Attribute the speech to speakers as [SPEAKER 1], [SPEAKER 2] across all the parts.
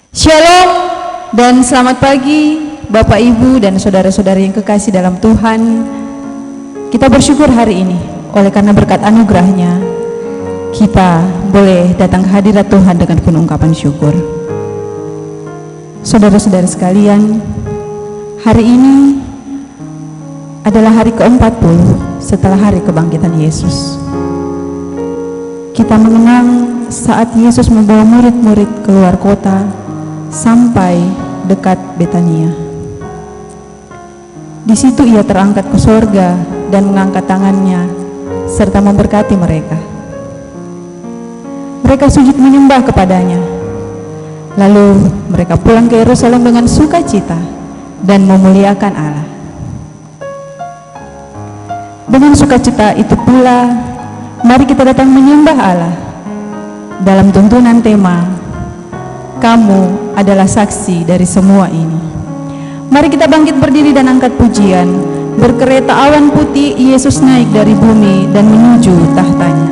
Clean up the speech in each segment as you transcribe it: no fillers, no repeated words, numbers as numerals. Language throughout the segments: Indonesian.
[SPEAKER 1] Shalom dan selamat pagi Bapak Ibu dan saudara-saudari yang kekasih dalam Tuhan. Kita bersyukur hari ini oleh karena berkat anugerahnya kita boleh datang ke hadirat Tuhan dengan penuh ungkapan syukur. Saudara-saudara sekalian, hari ini adalah hari ke-40 setelah hari kebangkitan Yesus. Kita mengenang saat Yesus membawa murid-murid keluar kota sampai dekat Betania. Di situ ia terangkat ke sorga dan mengangkat tangannya serta memberkati mereka. Mereka sujud menyembah kepadanya. Lalu mereka pulang ke Yerusalem dengan sukacita dan memuliakan Allah. Dengan sukacita itu pula, mari kita datang menyembah Allah dalam tuntunan tema, kamu adalah saksi dari semua ini. Mari kita bangkit berdiri dan angkat pujian. Berkereta awan putih, Yesus naik dari bumi dan menuju tahtanya.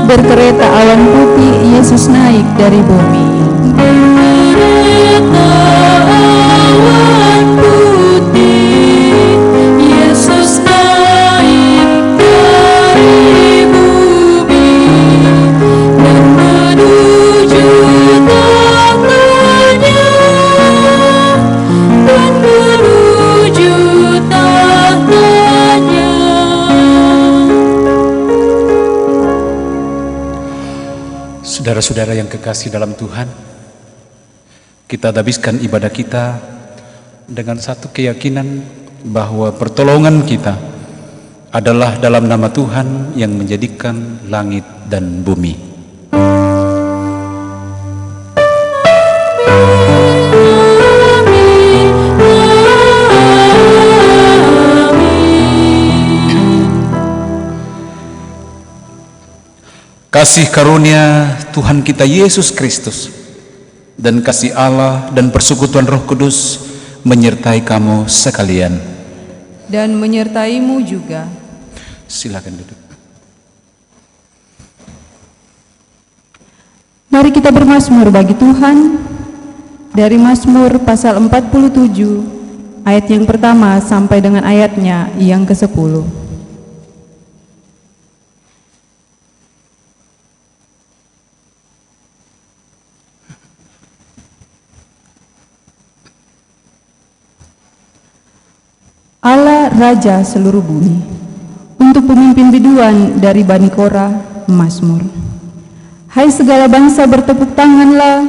[SPEAKER 1] Berkereta awan putih, Yesus naik dari bumi. Berkereta awan putih, Yesus naik dari bumi dan menuju tahtanya, dan menuju tahtanya.
[SPEAKER 2] Saudara-saudara yang kekasih dalam Tuhan, kita habiskan ibadah kita dengan satu keyakinan bahwa pertolongan kita adalah dalam nama Tuhan yang menjadikan langit dan bumi. Kasih karunia Tuhan kita Yesus Kristus dan kasih Allah dan persekutuan Roh Kudus menyertai kamu sekalian.
[SPEAKER 1] Dan menyertaimu juga.
[SPEAKER 2] Silakan duduk.
[SPEAKER 1] Mari kita bermazmur bagi Tuhan dari Mazmur pasal 47 ayat yang pertama sampai dengan ayatnya yang ke-10. Allah Raja seluruh bumi, untuk pemimpin biduan dari Bani Korah, Mazmur. Hai segala bangsa, bertepuk tanganlah,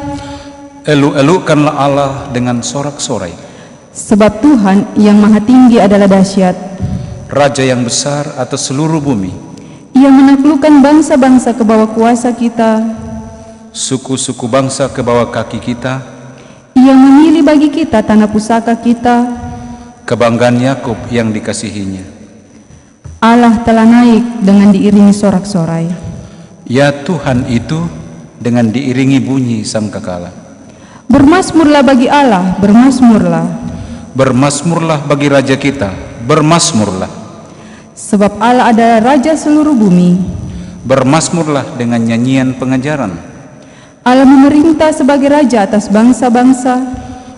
[SPEAKER 2] Eluk-elukkanlah Allah dengan sorak-sorai.
[SPEAKER 1] sebab Tuhan yang maha tinggi adalah dahsyat.
[SPEAKER 2] Raja yang besar atas seluruh bumi.
[SPEAKER 1] Ia menaklukkan bangsa-bangsa ke bawah kuasa kita.
[SPEAKER 2] Suku-suku bangsa ke bawah kaki kita.
[SPEAKER 1] Ia memilih bagi kita tanah pusaka kita.
[SPEAKER 2] Kebanggaan Yakub yang dikasihinya.
[SPEAKER 1] Allah telah naik dengan diiringi sorak-sorai.
[SPEAKER 2] Ya Tuhan itu dengan diiringi bunyi sangkakala.
[SPEAKER 1] Bermasmurlah bagi Allah, bermasmurlah.
[SPEAKER 2] Bermasmurlah bagi Raja kita, bermasmurlah.
[SPEAKER 1] Sebab Allah adalah Raja seluruh bumi.
[SPEAKER 2] Bermasmurlah dengan nyanyian pengajaran.
[SPEAKER 1] Allah memerintah sebagai Raja atas bangsa-bangsa.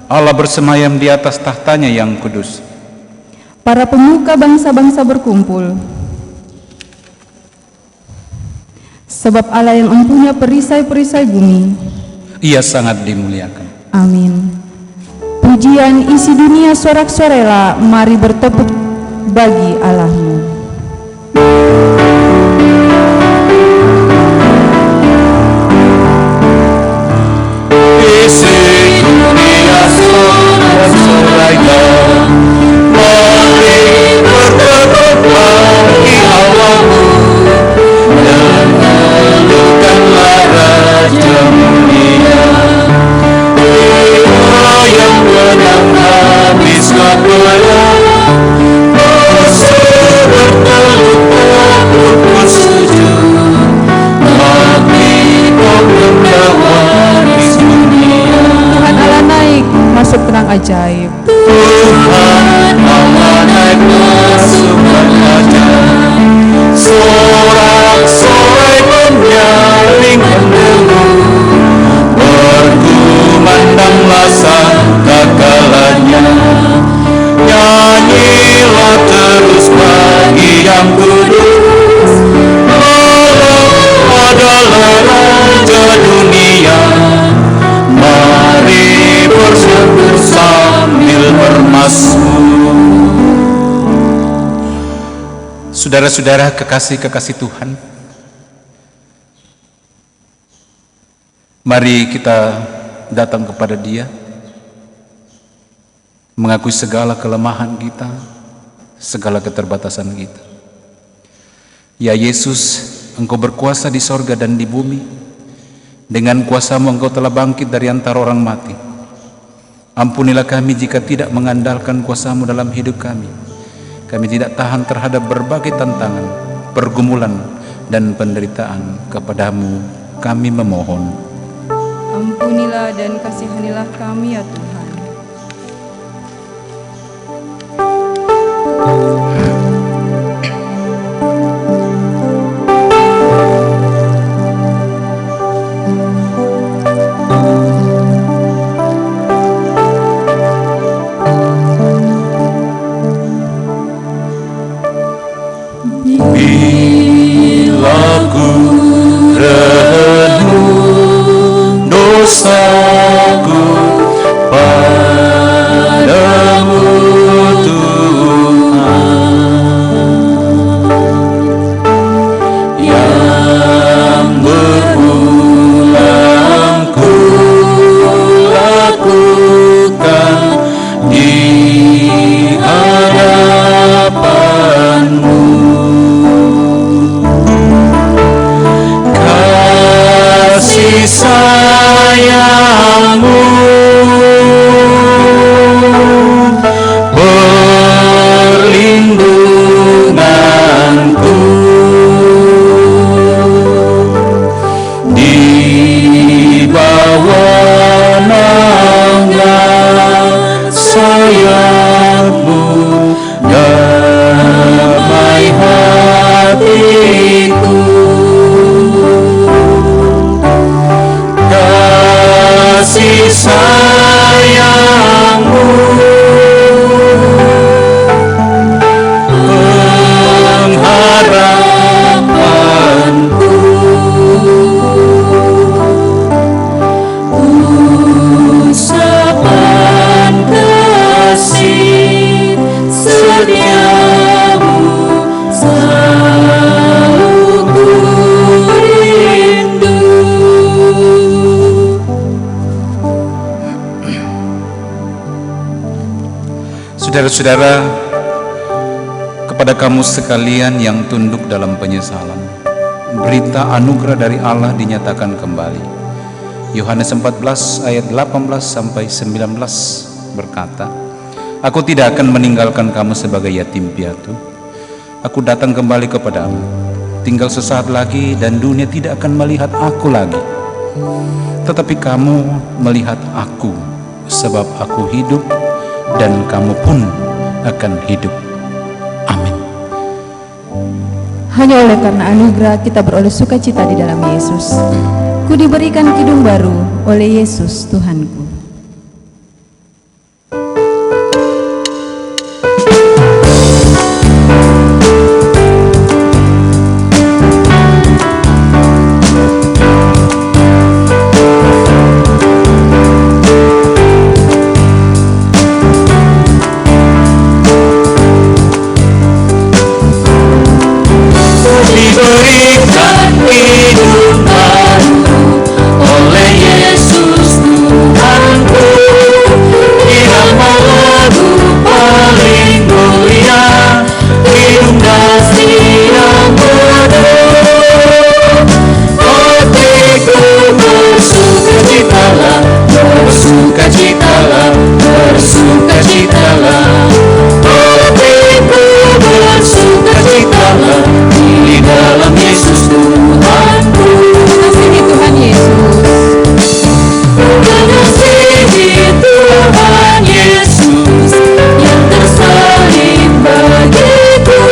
[SPEAKER 2] Allah bersemayam di atas tahtanya yang kudus.
[SPEAKER 1] Para pemuka bangsa-bangsa berkumpul. Sebab Allah yang empunya perisai-perisai bumi.
[SPEAKER 2] Ia sangat dimuliakan.
[SPEAKER 1] Amin. Pujian isi dunia sorak-sorela, mari bertepuk bagi Allahmu.
[SPEAKER 2] Isi dunia sorak-sorela, mari bertepuk bagi Allahmu, dan hallelujahlah Raja mulia. Dia yang menang habis kapala, berpeluk bersujud bagi pembawa waris dunia.
[SPEAKER 1] Tuhan Allah naik masuk terang ajaib.
[SPEAKER 2] Tuhan Allah naik masuk terang ajaib. Sorak-sorai menyaring mendengung, berkumandanglah sangkakalanya. Nyanyilah terus bagi yang kudus, Allah adalah Raja dunia. Mari bersyukur sambil bermasmur. Saudara-saudara kekasih-kekasih Tuhan, mari kita datang kepada Dia, mengakui segala kelemahan kita, segala keterbatasan kita. Ya Yesus, Engkau berkuasa di sorga dan di bumi. Dengan kuasa-Mu Engkau telah bangkit dari antara orang mati. Ampunilah kami jika tidak mengandalkan kuasa-Mu dalam hidup kami. Kami tidak tahan terhadap berbagai tantangan, pergumulan, dan penderitaan. Kepadamu kami memohon.
[SPEAKER 1] Ampunilah dan kasihanilah kami ya Tuhan.
[SPEAKER 2] Bila ku renung dosaku padamu Tuhan, yang berulang ku lakukan di hadapan-Mu. Kasih sayang-Mu perlindunganku, di bawah naungan sayap-Mu damai hatiku. Kasih sayang-Mu pengharapanku, ucapan kasih setia-Mu selalu ku rindu. Saudara-saudara, kepada kamu sekalian yang tunduk dalam penyesalan, berita anugerah dari Allah dinyatakan kembali. Yohanes 14 ayat 18 sampai 19 berkata, Aku tidak akan meninggalkan kamu sebagai yatim piatu. Aku datang kembali kepadamu. Tinggal sesaat lagi dan dunia tidak akan melihat aku lagi. tetapi kamu melihat aku, sebab aku hidup dan kamu pun akan hidup. Amin.
[SPEAKER 1] Hanya oleh karena anugerah kita beroleh sukacita di dalam Yesus. Ku diberikan kidung baru oleh Yesus Tuhanku.
[SPEAKER 3] Diberikan hidup baru oleh Yesus Tuhanku, kiranya lagu paling mulia, hidup kasih yang penuh. Hatiku bersukacitalah, bersukacitalah, bersukacitalah. Hatiku bersukacitalah di dalam Yesus Tuhanku.
[SPEAKER 1] Mengasihi Tuhan Yesus.
[SPEAKER 3] Mengasihi Tuhan Yesus yang tersalib bagiku.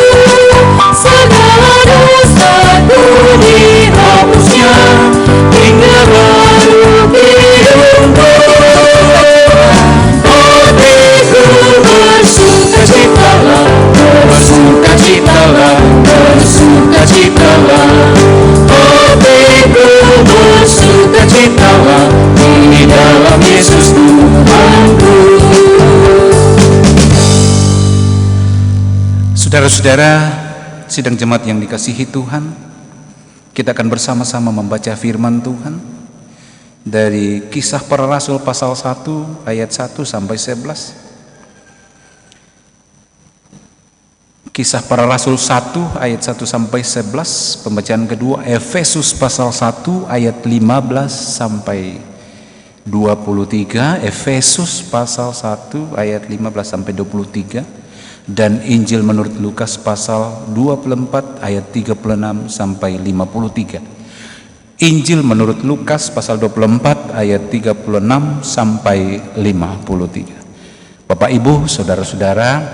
[SPEAKER 3] Segala dosaku dihapusnya hingga baru hidupku. Hatiku bersukacitalah, bersukacitalah, bersukacitalah. Hatiku bersukacitalah di dalam Yesus Tuhanku.
[SPEAKER 2] Saudara-saudara, sidang jemaat yang dikasihi Tuhan, kita akan bersama-sama membaca firman Tuhan dari Kisah Para Rasul pasal 1 ayat 1 sampai 11. Kisah Para Rasul 1 ayat 1 sampai 11. Pembacaan kedua Efesus pasal 1 ayat 15 sampai 23. Efesus pasal 1 ayat 15 sampai 23. Dan Injil menurut Lukas pasal 24 ayat 36 sampai 53. Injil menurut Lukas pasal 24 ayat 36 sampai 53. Bapak Ibu, saudara-saudara,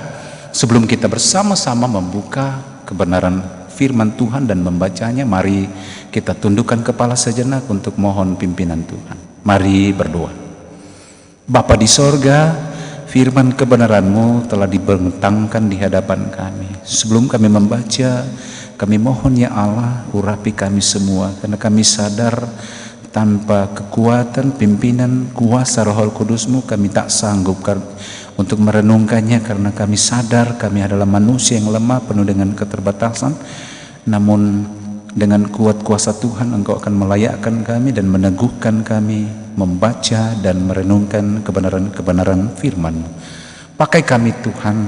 [SPEAKER 2] sebelum kita bersama-sama membuka kebenaran firman Tuhan dan membacanya, mari kita tundukkan kepala sejenak untuk mohon pimpinan Tuhan. Mari berdoa. Bapa di sorga, firman kebenaran-Mu telah dibentangkan di hadapan kami. Sebelum kami membaca, kami mohon ya Allah, urapi kami semua, karena kami sadar tanpa kekuatan, pimpinan, kuasa Roh Kudus-Mu kami tak sanggup untuk merenungkannya, karena kami sadar kami adalah manusia yang lemah, penuh dengan keterbatasan. Namun dengan kuat kuasa Tuhan Engkau akan melayakkan kami dan meneguhkan kami membaca dan merenungkan kebenaran-kebenaran firman-Mu. Pakai kami Tuhan,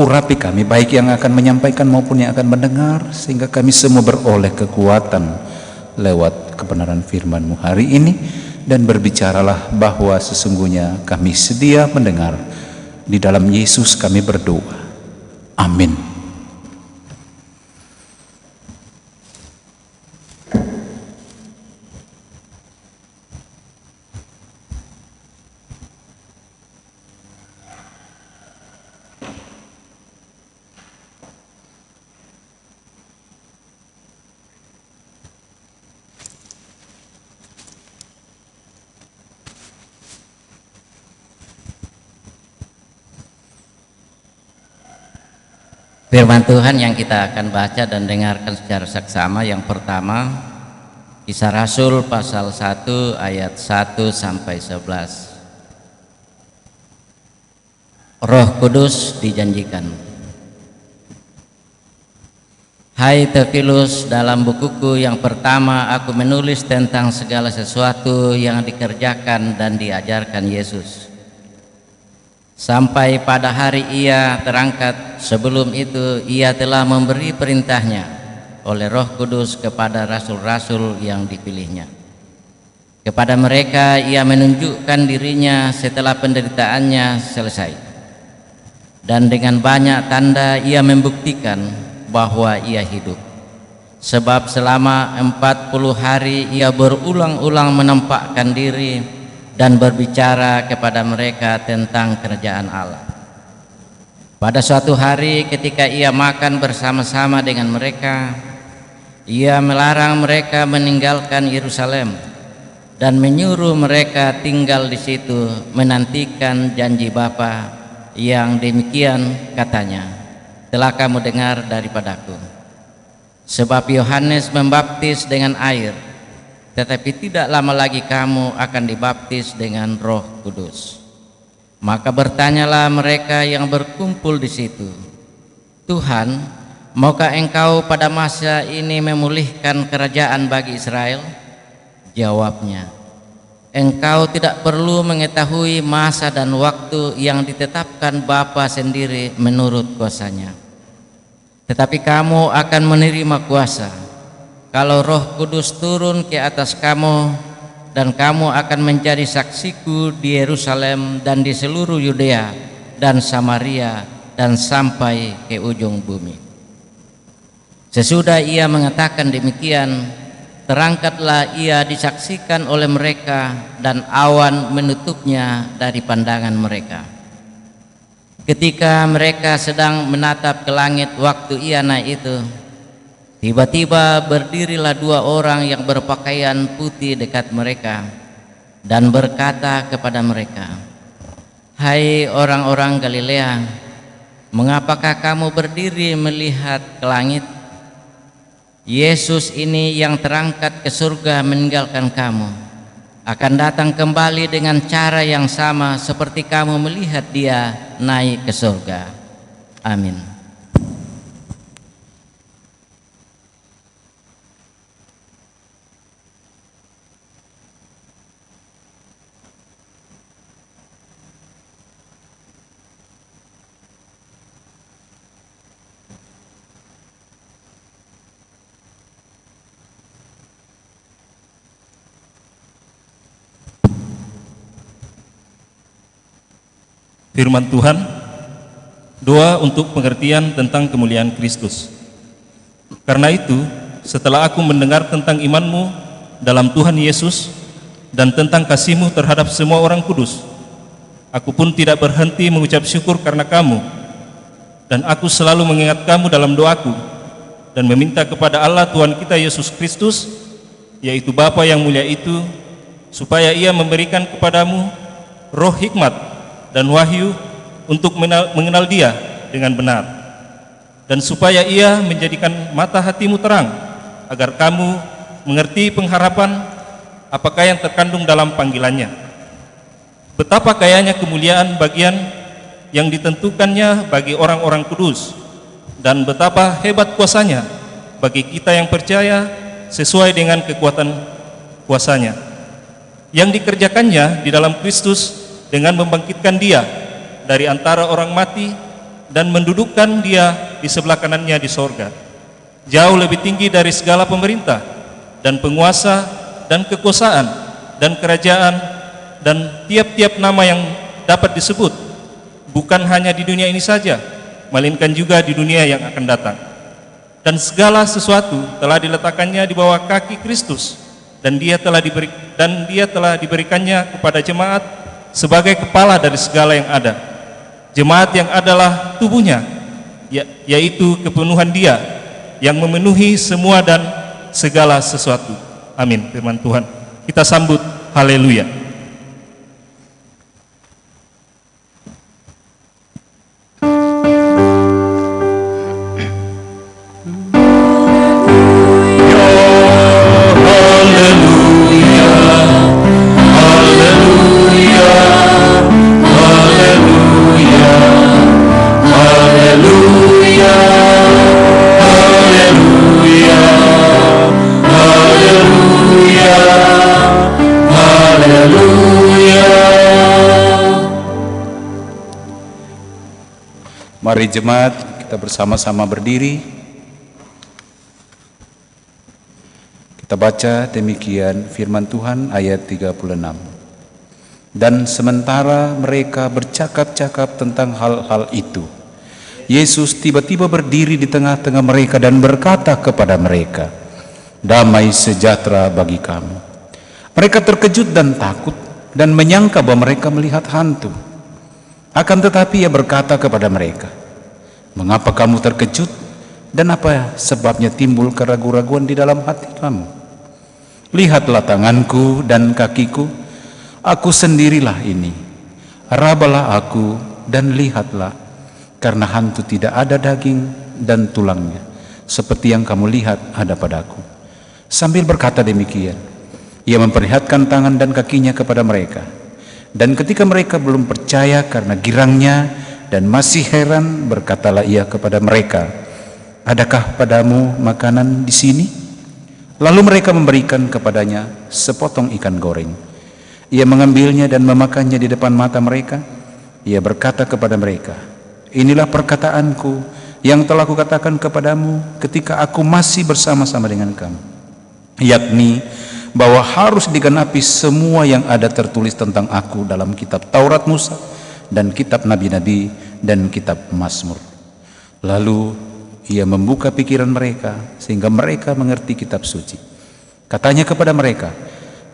[SPEAKER 2] urapi kami, baik yang akan menyampaikan maupun yang akan mendengar, sehingga kami semua beroleh kekuatan lewat kebenaran firman-Mu hari ini. Dan berbicaralah bahwa sesungguhnya kami sedia mendengar. Di dalam Yesus kami berdoa. Amin.
[SPEAKER 4] Firman Tuhan yang kita akan baca dan dengarkan secara saksama, yang pertama Kisah Rasul pasal 1 ayat 1 sampai 11. Roh Kudus dijanjikan. Hai Theophilus, dalam bukuku yang pertama aku menulis tentang segala sesuatu yang dikerjakan dan diajarkan Yesus sampai pada hari ia terangkat. Sebelum itu ia telah memberi perintahnya oleh Roh Kudus kepada rasul-rasul yang dipilihnya. Kepada mereka ia menunjukkan dirinya setelah penderitaannya selesai, dan dengan banyak tanda ia membuktikan bahwa ia hidup. Sebab selama 40 hari ia berulang-ulang menampakkan diri dan berbicara kepada mereka tentang kerajaan Allah. Pada suatu hari ketika ia makan bersama-sama dengan mereka, ia melarang mereka meninggalkan Yerusalem dan menyuruh mereka tinggal di situ menantikan janji Bapa yang demikian katanya, telah kamu dengar daripadaku. Sebab Yohanes membaptis dengan air, tetapi tidak lama lagi kamu akan dibaptis dengan Roh Kudus. Maka bertanyalah mereka yang berkumpul di situ, Tuhan, maukah engkau pada masa ini memulihkan kerajaan bagi Israel? Jawabnya, engkau tidak perlu mengetahui masa dan waktu yang ditetapkan Bapa sendiri menurut kuasanya. Tetapi kamu akan menerima kuasa kalau Roh Kudus turun ke atas kamu, dan kamu akan menjadi saksiku di Yerusalem dan di seluruh Yudea dan Samaria dan sampai ke ujung bumi. Sesudah ia mengatakan demikian, terangkatlah ia disaksikan oleh mereka dan awan menutupnya dari pandangan mereka. Ketika mereka sedang menatap ke langit waktu ia naik itu, tiba-tiba berdirilah 2 orang yang berpakaian putih dekat mereka dan berkata kepada mereka, "Hai orang-orang Galilea, mengapakah kamu berdiri melihat ke langit? Yesus ini yang terangkat ke surga meninggalkan kamu akan datang kembali dengan cara yang sama seperti kamu melihat dia naik ke surga." Amin.
[SPEAKER 5] Firman Tuhan, doa untuk pengertian tentang kemuliaan Kristus. Karena itu, setelah aku mendengar tentang imanmu dalam Tuhan Yesus dan tentang kasihmu terhadap semua orang kudus, aku pun tidak berhenti mengucap syukur karena kamu, dan aku selalu mengingat kamu dalam doaku dan meminta kepada Allah Tuhan kita Yesus Kristus, yaitu Bapa yang mulia itu, supaya ia memberikan kepadamu roh hikmat dan wahyu untuk mengenal dia dengan benar, dan supaya ia menjadikan mata hatimu terang, agar kamu mengerti pengharapan apakah yang terkandung dalam panggilannya, betapa kayanya kemuliaan bagian yang ditentukannya bagi orang-orang kudus, dan betapa hebat kuasanya bagi kita yang percaya sesuai dengan kekuatan kuasanya yang dikerjakannya di dalam Kristus, dengan membangkitkan dia dari antara orang mati dan mendudukkan dia di sebelah kanannya di sorga, jauh lebih tinggi dari segala pemerintah dan penguasa dan kekuasaan dan kerajaan dan tiap-tiap nama yang dapat disebut, bukan hanya di dunia ini saja, melainkan juga di dunia yang akan datang. Dan segala sesuatu telah diletakkannya di bawah kaki Kristus, dan dia telah diberikannya kepada jemaat sebagai kepala dari segala yang ada. Jemaat yang adalah tubuhnya, yaitu kepenuhan dia yang memenuhi semua dan segala sesuatu. Amin. Firman Tuhan. Kita sambut haleluya.
[SPEAKER 2] Mari jemaat kita bersama-sama berdiri. Kita baca demikian firman Tuhan ayat 36. Dan sementara mereka bercakap-cakap tentang hal-hal itu, Yesus tiba-tiba berdiri di tengah-tengah mereka dan berkata kepada mereka, "Damai sejahtera bagi kamu." Mereka terkejut dan takut dan menyangka bahwa mereka melihat hantu. Akan tetapi ia berkata kepada mereka, "Mengapa kamu terkejut dan apa sebabnya timbul keraguan-raguan di dalam hati kamu? Lihatlah tanganku dan kakiku, aku sendirilah ini. Rabalah aku dan lihatlah, karena hantu tidak ada daging dan tulangnya, seperti yang kamu lihat ada padaku." Sambil berkata demikian, ia memperlihatkan tangan dan kakinya kepada mereka. Dan ketika mereka belum percaya karena girangnya dan masih heran, berkatalah ia kepada mereka, "Adakah padamu makanan di sini?" Lalu mereka memberikan kepadanya sepotong ikan goreng. Ia mengambilnya dan memakannya di depan mata mereka. Ia berkata kepada mereka, "Inilah perkataanku yang telah kukatakan kepadamu ketika aku masih bersama-sama dengan kamu, yakni bahwa harus digenapi semua yang ada tertulis tentang aku dalam kitab Taurat Musa dan kitab Nabi-Nabi dan kitab Mazmur." Lalu ia membuka pikiran mereka sehingga mereka mengerti kitab suci. Katanya kepada mereka,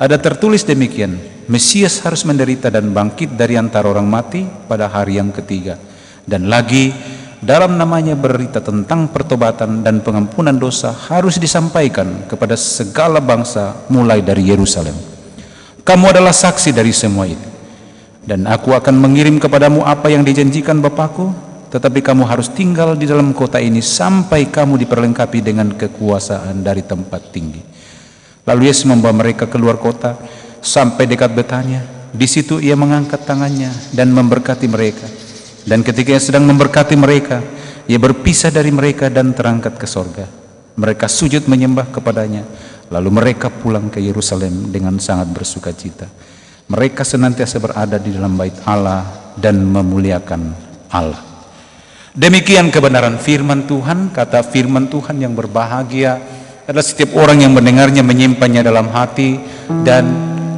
[SPEAKER 2] "Ada tertulis demikian, Mesias harus menderita dan bangkit dari antara orang mati pada hari yang ketiga. Dan lagi, dalam namanya berita tentang pertobatan dan pengampunan dosa harus disampaikan kepada segala bangsa mulai dari Yerusalem. Kamu adalah saksi dari semua itu. Dan aku akan mengirim kepadamu apa yang dijanjikan Bapakku, tetapi kamu harus tinggal di dalam kota ini sampai kamu diperlengkapi dengan kekuasaan dari tempat tinggi." Lalu Yesus membawa mereka keluar kota sampai dekat Betania. Di situ ia mengangkat tangannya dan memberkati mereka. Dan ketika ia sedang memberkati mereka, ia berpisah dari mereka dan terangkat ke sorga. Mereka sujud menyembah kepadanya. Lalu mereka pulang ke Yerusalem dengan sangat bersuka cita. Mereka senantiasa berada di dalam bait Allah dan memuliakan Allah. Demikian kebenaran firman Tuhan. Kata firman Tuhan yang berbahagia adalah setiap orang yang mendengarnya, menyimpannya dalam hati, dan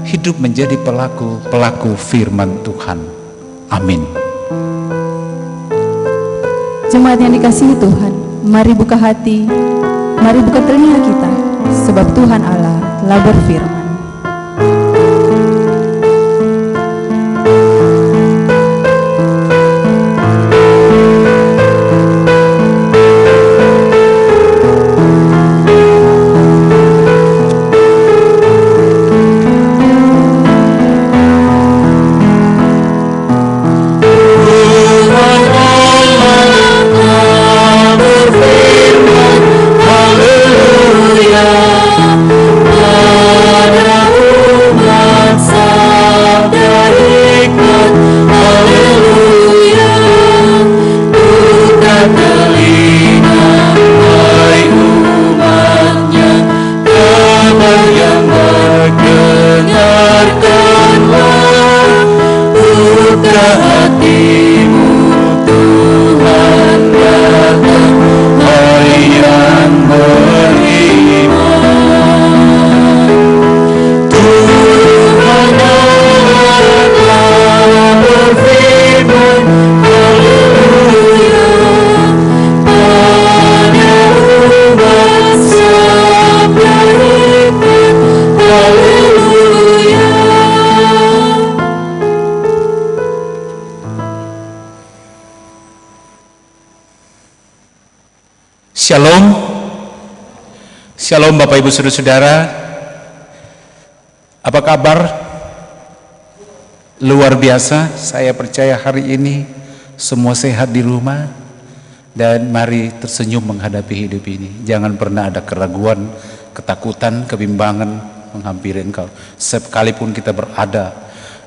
[SPEAKER 2] hidup menjadi pelaku firman Tuhan. Amin.
[SPEAKER 1] Jemaat yang dikasihi Tuhan, mari buka hati, mari buka telinga kita, sebab Tuhan Allah telah berfirman.
[SPEAKER 2] Shalom. Shalom Bapak Ibu Saudara-saudara. Apa kabar? Luar biasa. Saya percaya hari ini semua sehat di rumah, dan mari tersenyum menghadapi hidup ini. Jangan pernah ada keraguan, ketakutan, kebimbangan menghampiri engkau, sekalipun kita berada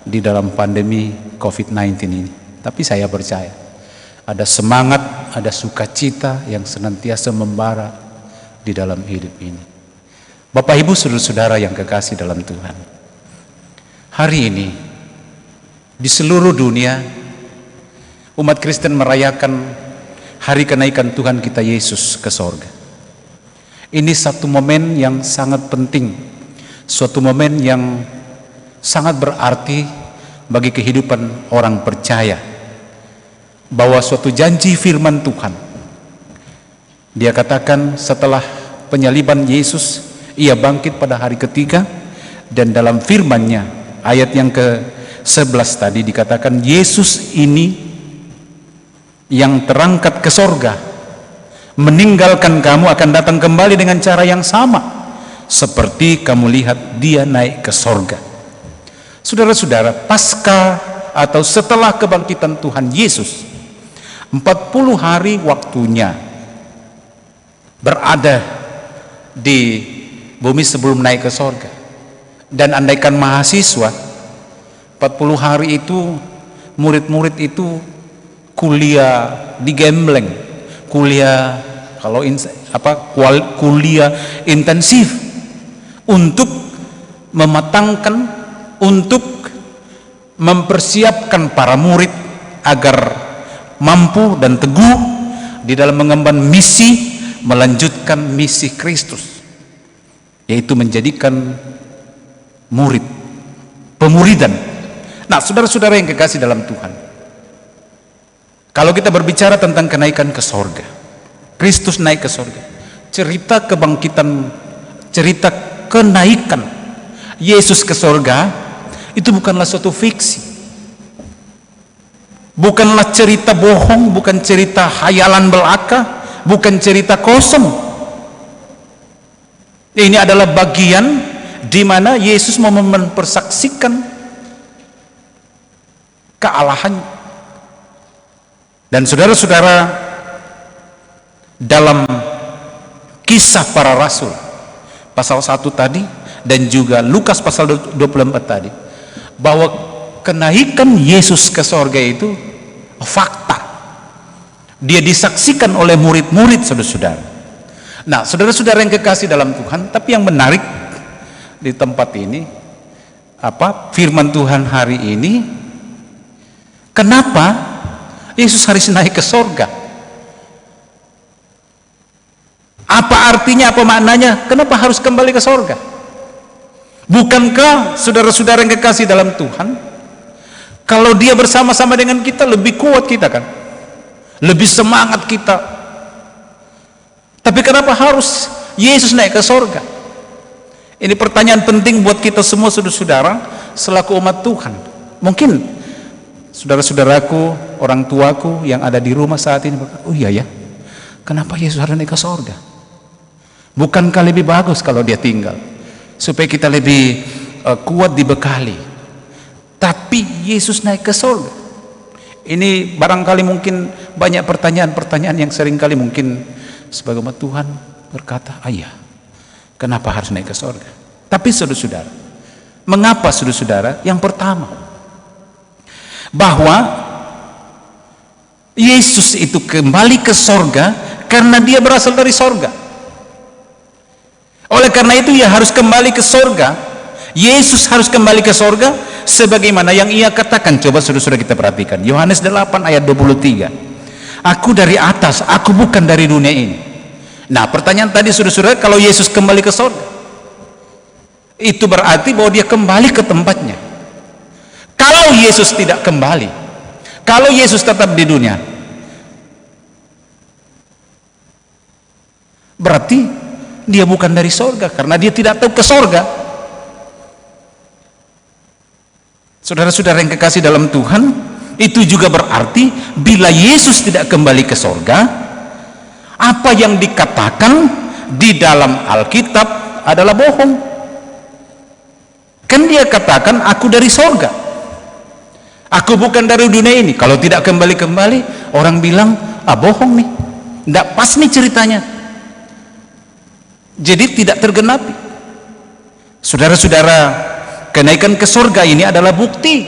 [SPEAKER 2] di dalam pandemi COVID-19 ini. Tapi saya percaya ada semangat, ada sukacita yang senantiasa membara di dalam hidup ini. Bapak Ibu Saudara-saudara yang kekasih dalam Tuhan, hari ini di seluruh dunia umat Kristen merayakan hari kenaikan Tuhan kita Yesus ke sorga. Ini satu momen yang sangat penting, suatu momen yang sangat berarti bagi kehidupan orang percaya. bahwa suatu janji firman Tuhan. Dia katakan setelah penyaliban Yesus, ia bangkit pada hari ketiga, dan dalam firman-Nya ayat yang ke-11 tadi dikatakan Yesus ini yang terangkat ke sorga, meninggalkan kamu, akan datang kembali dengan cara yang sama seperti kamu lihat dia naik ke sorga. Saudara-saudara, pasca atau setelah kebangkitan Tuhan Yesus, 40 hari waktunya berada di bumi sebelum naik ke sorga. Dan andaikan mahasiswa 40 hari itu, murid-murid itu kuliah di Gembleng, kuliah kuliah intensif untuk mematangkan, untuk mempersiapkan para murid agar mampu dan teguh di dalam mengemban misi, melanjutkan misi Kristus, yaitu menjadikan murid, pemuridan. Nah, saudara-saudara yang kekasih dalam Tuhan, kalau kita berbicara tentang kenaikan ke sorga, Kristus naik ke sorga, cerita kebangkitan, cerita kenaikan Yesus ke sorga itu bukanlah suatu fiksi, bukanlah cerita bohong, bukan cerita hayalan belaka, bukan cerita kosong. Ini adalah bagian di mana Yesus mau mempersaksikan kealahannya. Dan saudara-saudara, dalam kisah para rasul pasal 1 tadi dan juga Lukas pasal 24 tadi, bahwa kenaikan Yesus ke sorga itu fakta, dia disaksikan oleh murid-murid, saudara-saudara. Nah, saudara-saudara yang kekasih dalam Tuhan, tapi yang menarik di tempat ini, firman Tuhan hari ini, kenapa Yesus harus naik ke sorga? Apa artinya, apa maknanya? Kenapa harus kembali ke sorga? Bukankah saudara-saudara yang kekasih dalam Tuhan, kalau dia bersama-sama dengan kita, lebih kuat kita kan, lebih semangat kita. Tapi kenapa harus Yesus naik ke sorga? Ini pertanyaan penting buat kita semua, saudara-saudara, selaku umat Tuhan. Mungkin saudara-saudaraku, orang tuaku yang ada di rumah saat ini berkata, oh iya ya, kenapa Yesus harus naik ke sorga? Bukankah lebih bagus kalau dia tinggal, supaya kita lebih kuat dibekali? Tapi Yesus naik ke sorga. Ini barangkali mungkin banyak pertanyaan-pertanyaan yang seringkali mungkin sebagai umat Tuhan berkata, ayah, kenapa harus naik ke sorga? Tapi saudara-saudara, mengapa saudara-saudara? Yang pertama, bahwa Yesus itu kembali ke sorga karena dia berasal dari sorga. Oleh karena itu ia harus kembali ke sorga. Yesus harus kembali ke sorga sebagaimana yang ia katakan. Coba saudara-saudara kita perhatikan Yohanes 8 ayat 23, aku dari atas, aku bukan dari dunia ini. Nah, pertanyaan tadi saudara-saudara, kalau Yesus kembali ke sorga, itu berarti bahwa dia kembali ke tempatnya. Kalau Yesus tidak kembali, kalau Yesus tetap di dunia, berarti dia bukan dari sorga, karena dia tidak tahu ke sorga. Saudara-saudara yang kekasih dalam Tuhan, itu juga berarti bila Yesus tidak kembali ke sorga, apa yang dikatakan di dalam Alkitab adalah bohong. Kan dia katakan, aku dari sorga, aku bukan dari dunia ini. Kalau tidak kembali-kembali, orang bilang, bohong nih, tidak pas nih ceritanya. Jadi tidak tergenapi. Saudara-saudara, kenaikan ke sorga ini adalah bukti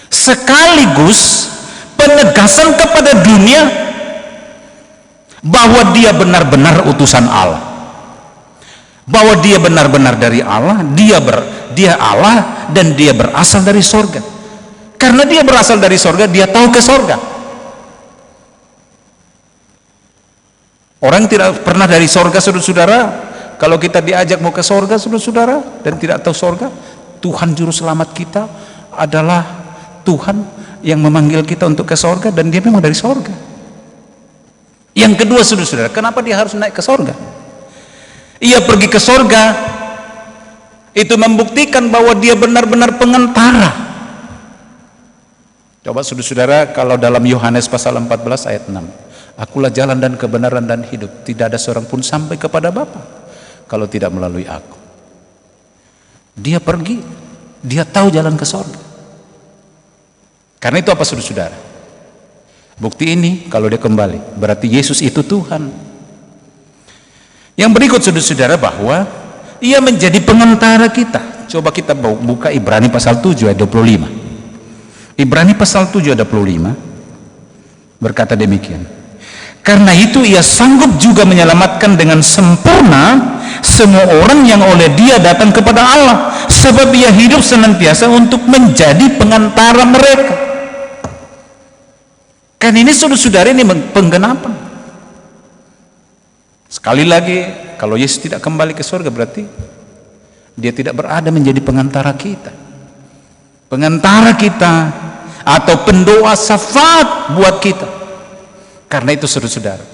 [SPEAKER 2] sekaligus penegasan kepada dunia bahwa dia benar-benar utusan Allah, bahwa dia benar-benar dari Allah, dia Allah, dan dia berasal dari sorga. Karena dia berasal dari sorga, dia tahu ke sorga. Orang tidak pernah dari sorga, saudara-saudara. Kalau kita diajak mau ke sorga, saudara-saudara, dan tidak tahu sorga, Tuhan juru selamat kita adalah Tuhan yang memanggil kita untuk ke sorga, dan dia memang dari sorga. Yang kedua, saudara-saudara, kenapa dia harus naik ke sorga? Ia pergi ke sorga, itu membuktikan bahwa dia benar-benar pengantara. Coba saudara-saudara, kalau dalam Yohanes pasal 14 ayat 6, akulah jalan dan kebenaran dan hidup, tidak ada seorang pun sampai kepada Bapa kalau tidak melalui aku. Dia pergi, dia tahu jalan ke sorga. Karena itu apa saudara-saudara? Bukti ini kalau dia kembali, berarti Yesus itu Tuhan. Yang berikut saudara-saudara, bahwa ia menjadi pengantara kita. Coba kita buka Ibrani pasal 7 ayat 25. Ibrani pasal 7 ayat 25 berkata demikian. Karena itu ia sanggup juga menyelamatkan dengan sempurna semua orang yang oleh dia datang kepada Allah, sebab ia hidup senantiasa untuk menjadi pengantara mereka. Kan ini saudara-saudara, ini penggenapan. Sekali lagi, kalau Yesus tidak kembali ke surga, berarti dia tidak berada menjadi pengantara kita. Pengantara kita atau pendoa syafaat buat kita. Karena itu saudara-saudara,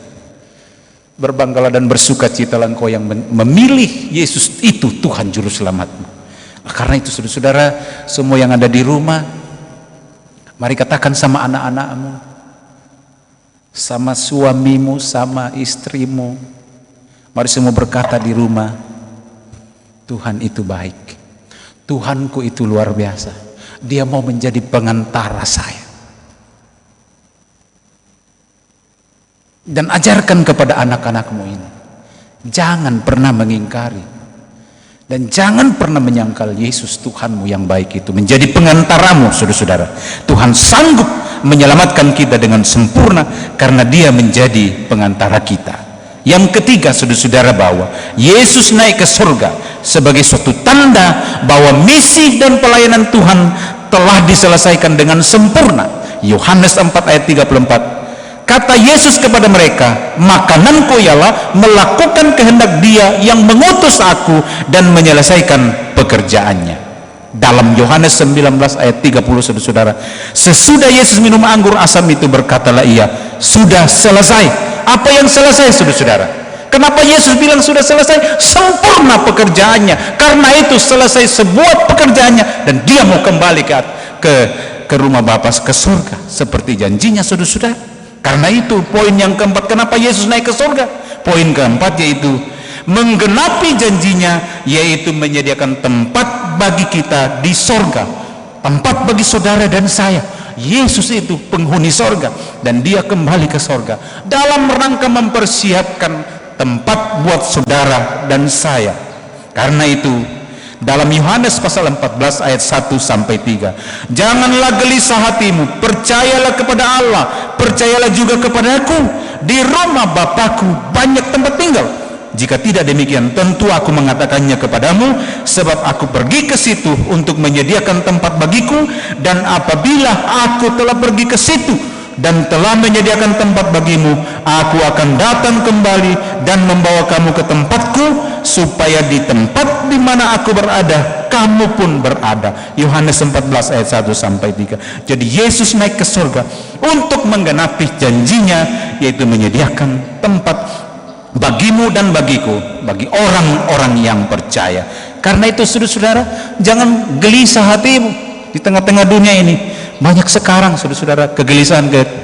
[SPEAKER 2] berbanggalah dan bersukacitalah engkau yang memilih Yesus itu Tuhan Juru Selamatmu. Karena itu saudara-saudara, semua yang ada di rumah, mari katakan sama anak-anakmu, sama suamimu, sama istrimu, mari semua berkata di rumah, Tuhan itu baik, Tuhanku itu luar biasa, dia mau menjadi pengantara saya. Dan ajarkan kepada anak-anakmu ini, jangan pernah mengingkari dan jangan pernah menyangkal Yesus Tuhanmu yang baik itu menjadi pengantaramu. Saudara-saudara, Tuhan sanggup menyelamatkan kita dengan sempurna karena dia menjadi pengantara kita. Yang ketiga saudara-saudara, bahwa Yesus naik ke surga sebagai suatu tanda bahwa misi dan pelayanan Tuhan telah diselesaikan dengan sempurna. Yohanes 4 ayat 34, kata Yesus kepada mereka, makananku ialah melakukan kehendak dia yang mengutus aku dan menyelesaikan pekerjaannya. Dalam Yohanes 19 ayat 30 saudara-saudara, sesudah Yesus minum anggur asam itu berkatalah ia, sudah selesai. Apa yang selesai saudara-saudara? Kenapa Yesus bilang sudah selesai? Sempurna pekerjaannya. Karena itu selesai sebuah pekerjaannya dan dia mau kembali ke rumah Bapa, ke surga seperti janjinya saudara-saudara. Karena itu poin yang keempat, kenapa Yesus naik ke surga? Poin keempat yaitu menggenapi janjinya, yaitu menyediakan tempat bagi kita di sorga, tempat bagi saudara dan saya. Yesus itu penghuni sorga dan dia kembali ke sorga dalam rangka mempersiapkan tempat buat saudara dan saya. Karena itu dalam Yohanes pasal 14 ayat 1 sampai 3, janganlah gelisah hatimu, percayalah kepada Allah, percayalah juga kepadaku. Di rumah Bapakku banyak tempat tinggal. Jika tidak demikian, tentu aku mengatakannya kepadamu, sebab aku pergi ke situ untuk menyediakan tempat bagiku. Dan apabila aku telah pergi ke situ dan telah menyediakan tempat bagimu, aku akan datang kembali dan membawa kamu ke tempatku, supaya di tempat di mana aku berada, kamu pun berada. Yohanes 14 ayat 1 sampai 3. Jadi Yesus naik ke surga untuk menggenapi janjinya, yaitu menyediakan tempat bagimu dan bagiku, bagi orang-orang yang percaya. Karena itu saudara-saudara, jangan gelisah hatimu di tengah-tengah dunia ini. Banyak sekarang saudara-saudara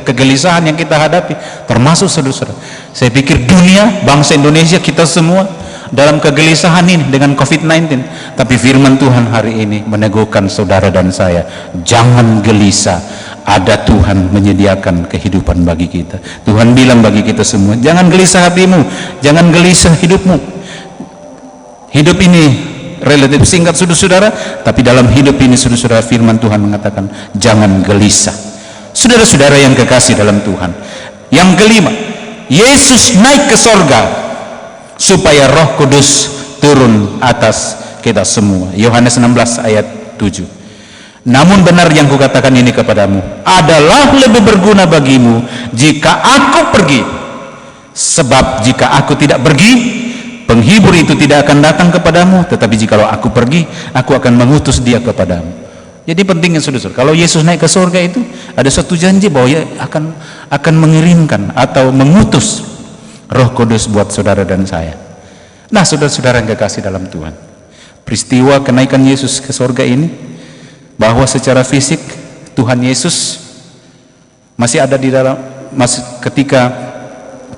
[SPEAKER 2] kegelisahan yang kita hadapi, termasuk saudara-saudara, saya pikir dunia, bangsa Indonesia, kita semua dalam kegelisahan ini dengan COVID-19. Tapi firman Tuhan hari ini meneguhkan saudara dan saya, jangan gelisah, ada Tuhan menyediakan kehidupan bagi kita. Tuhan bilang bagi kita semua, jangan gelisah hatimu, jangan gelisah hidupmu. Hidup ini relatif singkat saudara-saudara, tapi dalam hidup ini saudara-saudara, firman Tuhan mengatakan jangan gelisah. Saudara-saudara yang kekasih dalam Tuhan, yang kelima, Yesus naik ke sorga supaya Roh Kudus turun atas kita semua. Yohanes 16 ayat 7. Namun benar yang kukatakan ini kepadamu, adalah lebih berguna bagimu jika aku pergi. Sebab jika aku tidak pergi, penghibur itu tidak akan datang kepadamu. Tetapi jikalau aku pergi, aku akan mengutus dia kepadamu. Jadi pentingnya saudara, kalau Yesus naik ke surga itu ada suatu janji bahwa Ia akan mengirimkan atau mengutus Roh Kudus buat saudara dan saya. Nah, saudara-saudara yang kekasih dalam Tuhan, peristiwa kenaikan Yesus ke surga ini, bahwa secara fisik Tuhan Yesus masih ada di dalam, ketika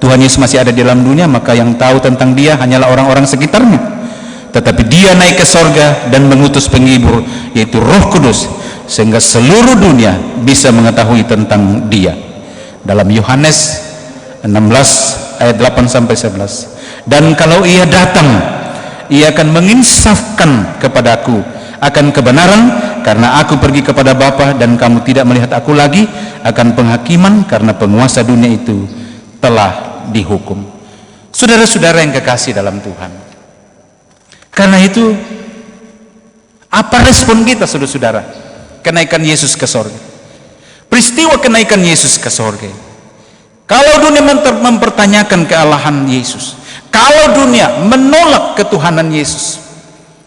[SPEAKER 2] Tuhan Yesus masih ada di dalam dunia, maka yang tahu tentang Dia hanyalah orang-orang sekitarnya. Tetapi Dia naik ke sorga dan mengutus penghibur, yaitu Roh Kudus, sehingga seluruh dunia bisa mengetahui tentang Dia. Dalam Yohanes 16 ayat 8-11, dan kalau Ia datang, Ia akan menginsafkan kepadaku akan kebenaran, karena aku pergi kepada Bapa dan kamu tidak melihat aku lagi, akan penghakiman, karena penguasa dunia itu telah dihukum. Saudara-saudara yang kekasih dalam Tuhan, karena itu apa respon kita saudara-saudara kenaikan Yesus ke sorga? Peristiwa kenaikan Yesus ke sorga, kalau dunia mempertanyakan kealahan Yesus, kalau dunia menolak ketuhanan Yesus,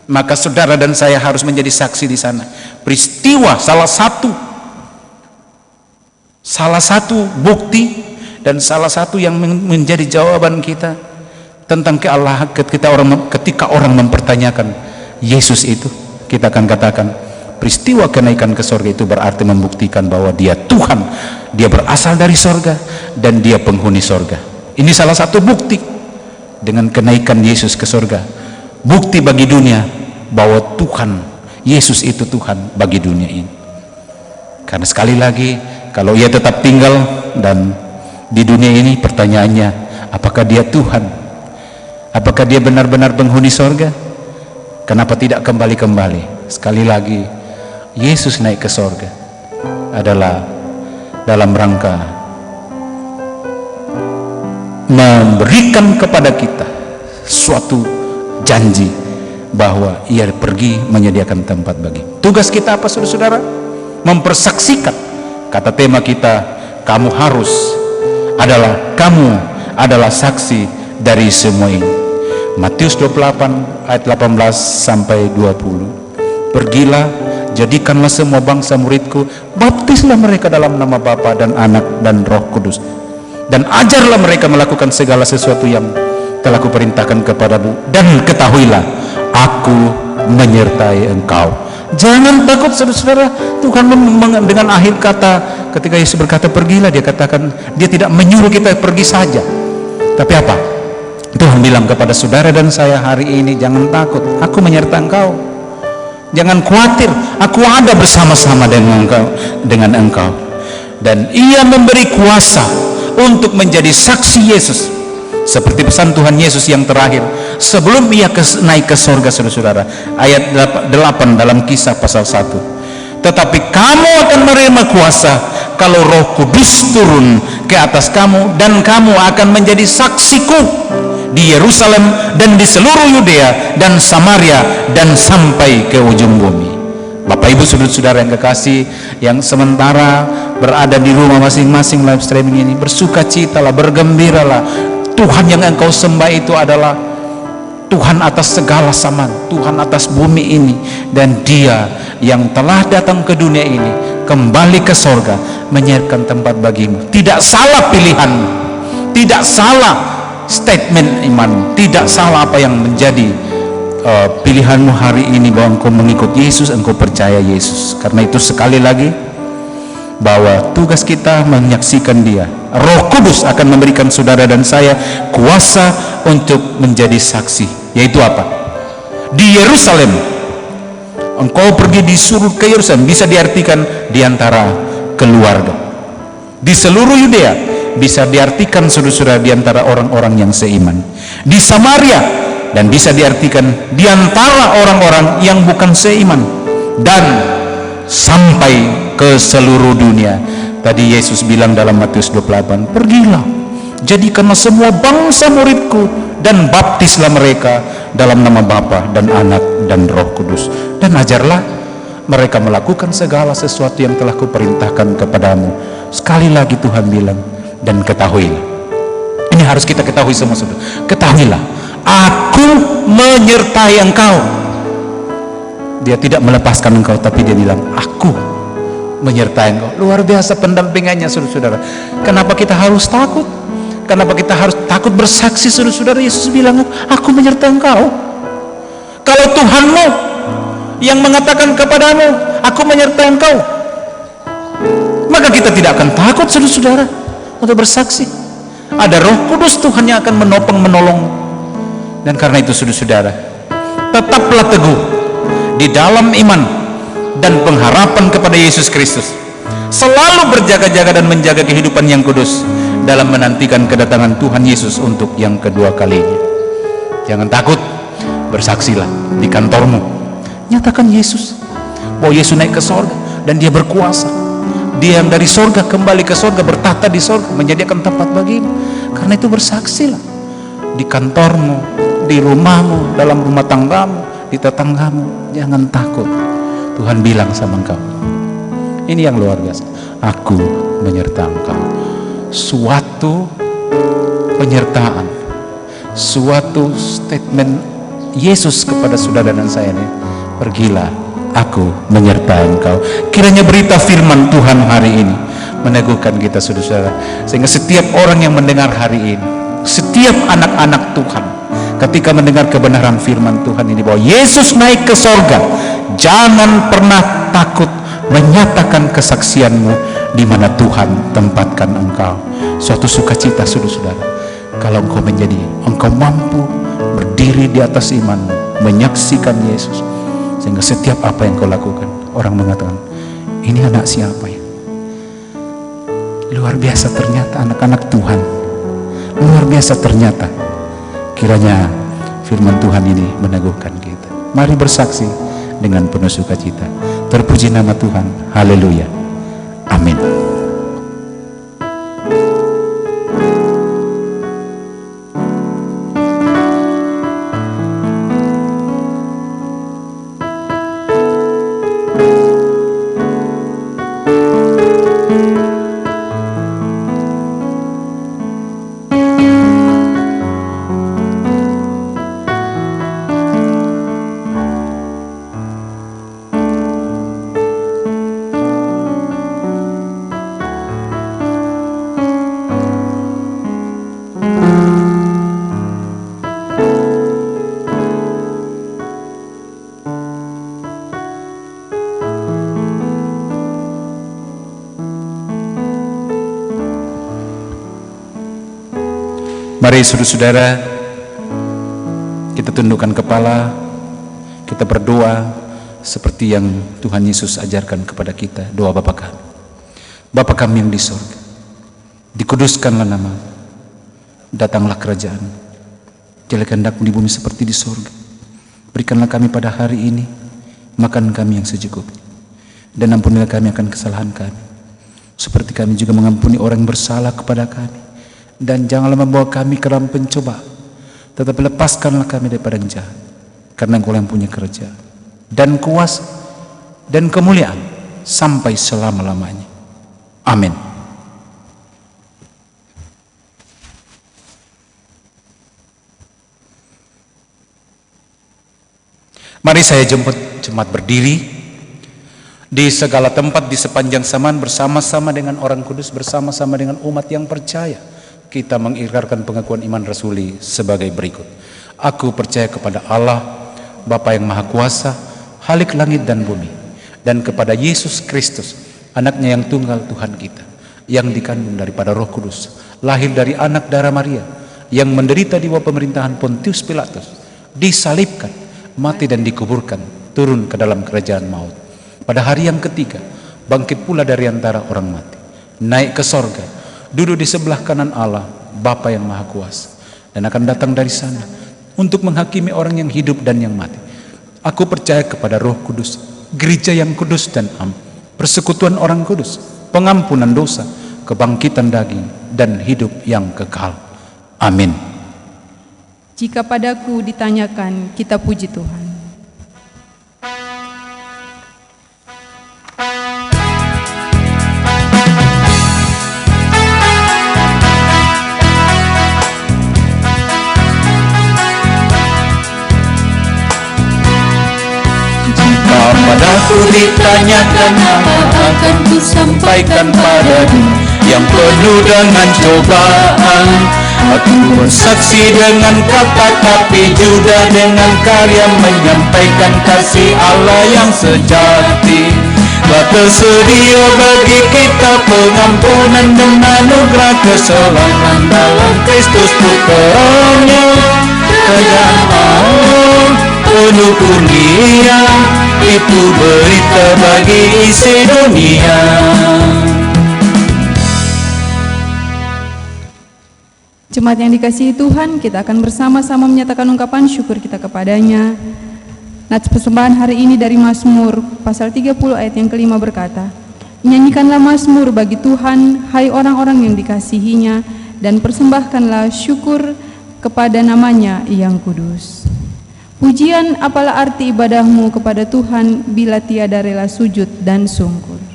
[SPEAKER 2] maka saudara dan saya harus menjadi saksi di sana. Peristiwa salah satu bukti dan salah satu yang menjadi jawaban kita tentang kealahan ketika orang mempertanyakan Yesus itu, kita akan katakan peristiwa kenaikan ke sorga itu berarti membuktikan bahwa Dia Tuhan, Dia berasal dari sorga dan Dia penghuni sorga. Ini salah satu bukti dengan kenaikan Yesus ke sorga, bukti bagi dunia bahwa Tuhan Yesus itu Tuhan bagi dunia ini. Karena sekali lagi, kalau Ia tetap tinggal dan di dunia ini, pertanyaannya, apakah Dia Tuhan? Apakah Dia benar-benar penghuni sorga? Kenapa tidak kembali-kembali? Sekali lagi, Yesus naik ke sorga adalah dalam rangka memberikan kepada kita suatu janji bahwa Ia pergi menyediakan tempat bagi. Tugas kita apa saudara-saudara? Mempersaksikan. Kata tema kita, kamu adalah saksi dari semua ini. Matius 28 ayat 18 sampai 20. Pergilah, jadikanlah semua bangsa muridku, baptislah mereka dalam nama Bapa dan Anak dan Roh Kudus, dan ajarlah mereka melakukan segala sesuatu yang telah kuperintahkan kepadamu, dan ketahuilah aku menyertai engkau. Jangan takut saudara-saudara. Tuhan dengan akhir kata, ketika Yesus berkata pergilah, Dia katakan, Dia tidak menyuruh kita pergi saja, tapi apa? Tuhan bilang kepada saudara dan saya hari ini, jangan takut, aku menyertai engkau. Jangan khawatir, aku ada bersama-sama dengan engkau. Dan Ia memberi kuasa untuk menjadi saksi Yesus, seperti pesan Tuhan Yesus yang terakhir sebelum Ia naik ke sorga, saudara-saudara. Ayat 8 dalam Kisah pasal 1. Tetapi kamu akan menerima kuasa kalau Roh Kudus turun ke atas kamu, dan kamu akan menjadi saksiku di Yerusalem dan di seluruh Yudea dan Samaria dan sampai ke ujung bumi. Bapak Ibu saudara-saudara yang kekasih, yang sementara berada di rumah masing-masing live streaming ini, bersukacitalah, bergembiralah. Tuhan yang engkau sembah itu adalah Tuhan atas segala zaman, Tuhan atas bumi ini, dan Dia yang telah datang ke dunia ini, kembali ke sorga, menyiapkan tempat bagimu. Tidak salah pilihanmu, tidak salah statement iman, tidak salah apa yang menjadi pilihanmu hari ini, bahwa engkau mengikut Yesus, engkau percaya Yesus. Karena itu sekali lagi, bahwa tugas kita menyaksikan Dia. Roh Kudus akan memberikan saudara dan saya kuasa untuk menjadi saksi. Yaitu apa? Di Yerusalem, engkau pergi disuruh ke Yerusalem, bisa diartikan di antara keluarga. Di seluruh Yudea, bisa diartikan saudara-saudara di antara orang-orang yang seiman. Di Samaria, dan bisa diartikan di antara orang-orang yang bukan seiman, dan sampai ke seluruh dunia. Tadi Yesus bilang dalam Matius 28, pergilah, jadikanlah semua bangsa muridku, dan baptislah mereka dalam nama Bapa dan Anak dan Roh Kudus, dan ajarlah mereka melakukan segala sesuatu yang telah kuperintahkan kepadamu. Sekali lagi Tuhan bilang, dan ketahuilah. Ini harus kita ketahui semua saudara. Ketahuilah, aku menyertai engkau. Dia tidak melepaskan engkau, tapi dia bilang, aku menyertai engkau. Luar biasa pendampingannya, saudara-saudara. Kenapa kita harus takut? Kenapa kita harus takut bersaksi, saudara-saudara? Yesus bilang, aku menyertai engkau. Kalau Tuhanmu yang mengatakan kepadamu, aku menyertai engkau, maka kita tidak akan takut, saudara-saudara, untuk bersaksi. Ada Roh Kudus Tuhan yang akan menopang, menolong. Dan karena itu, saudara-saudara, tetaplah teguh di dalam iman dan pengharapan kepada Yesus Kristus. Selalu berjaga-jaga dan menjaga kehidupan yang kudus dalam menantikan kedatangan Tuhan Yesus untuk yang kedua kalinya. Jangan takut, bersaksilah di kantormu. Nyatakan Yesus, bahwa Yesus naik ke sorga dan dia berkuasa. Dia yang dari sorga kembali ke sorga, bertahta di sorga, menyediakan tempat bagimu. Karena itu bersaksilah di kantormu, di rumahmu, dalam rumah tanggamu, di tetanggamu. Jangan takut. Tuhan bilang sama engkau, ini yang luar biasa, aku menyertai engkau. Suatu penyertaan, suatu statement Yesus kepada saudara dan saya ini, pergilah, aku menyertai engkau. Kiranya berita firman Tuhan hari ini meneguhkan kita, saudara-saudara, sehingga setiap orang yang mendengar hari ini, setiap anak-anak Tuhan, ketika mendengar kebenaran firman Tuhan ini bahwa Yesus naik ke sorga, jangan pernah takut menyatakan kesaksianmu di mana Tuhan tempatkan engkau. Suatu sukacita, saudara-saudara, kalau engkau mampu berdiri di atas iman, menyaksikan Yesus, sehingga setiap apa yang kau lakukan, orang mengatakan, ini anak siapa ya? Luar biasa ternyata anak-anak Tuhan. Luar biasa ternyata. Kiranya firman Tuhan ini meneguhkan kita. Mari bersaksi dengan penuh sukacita. Terpuji nama Tuhan. Haleluya. Amin. Mari saudara-saudara, kita tundukkan kepala, kita berdoa seperti yang Tuhan Yesus ajarkan kepada kita. Doa Bapa kami. Bapa kami yang di sorga, dikuduskanlah nama, datanglah kerajaan, jadilah kehendak-Mu di bumi seperti di sorga. Berikanlah kami pada hari ini makan kami yang secukupnya, dan ampunilah kami akan kesalahan kami, seperti kami juga mengampuni orang yang bersalah kepada kami. Dan janganlah membawa kami ke dalam pencobaan, tetapi lepaskanlah kami daripada yang jahat, karena Engkau yang punya kerajaan dan kuasa dan kemuliaan sampai selama-lamanya. Amin. Mari saya jemput jemaat berdiri di segala tempat di sepanjang zaman, bersama-sama dengan orang kudus, bersama-sama dengan umat yang percaya. Kita mengikrarkan pengakuan iman rasuli sebagai berikut. Aku percaya kepada Allah, Bapa yang Maha Kuasa, Khalik langit dan bumi, dan kepada Yesus Kristus, anaknya yang tunggal Tuhan kita, yang dikandung daripada Roh Kudus, lahir dari anak darah Maria, yang menderita di bawah pemerintahan Pontius Pilatus, disalibkan, mati dan dikuburkan, turun ke dalam kerajaan maut. Pada hari yang ketiga, bangkit pula dari antara orang mati, naik ke sorga, duduk di sebelah kanan Allah, Bapa yang Maha Kuasa, dan akan datang dari sana untuk menghakimi orang yang hidup dan yang mati. Aku percaya kepada Roh Kudus, gereja yang kudus dan am, persekutuan orang kudus, pengampunan dosa, kebangkitan daging, dan hidup yang kekal. Amin.
[SPEAKER 1] Jika padaku ditanyakan, kita puji Tuhan.
[SPEAKER 2] ku ditanyakan, apa akan ku sampaikan padamu yang penuh dengan cobaan. Aku bersaksi dengan kata, tapi juga dengan karya, menyampaikan kasih Allah yang sejati. Telah tersedia bagi kita pengampunan dan anugerah keselamatan dalam Kristus Putranya. Kerajaan Allah penuh kurnia, itu berita bagi isi dunia.
[SPEAKER 1] Jemaat yang dikasihi Tuhan, kita akan bersama-sama menyatakan ungkapan syukur kita kepadanya. Nats persembahan hari ini dari Mazmur pasal 30 ayat yang kelima berkata, "Nyanyikanlah mazmur bagi Tuhan, hai orang-orang yang dikasihinya, dan persembahkanlah syukur kepada namanya yang kudus." Pujian apalah arti ibadahmu kepada Tuhan bila tiada rela sujud dan sungkur.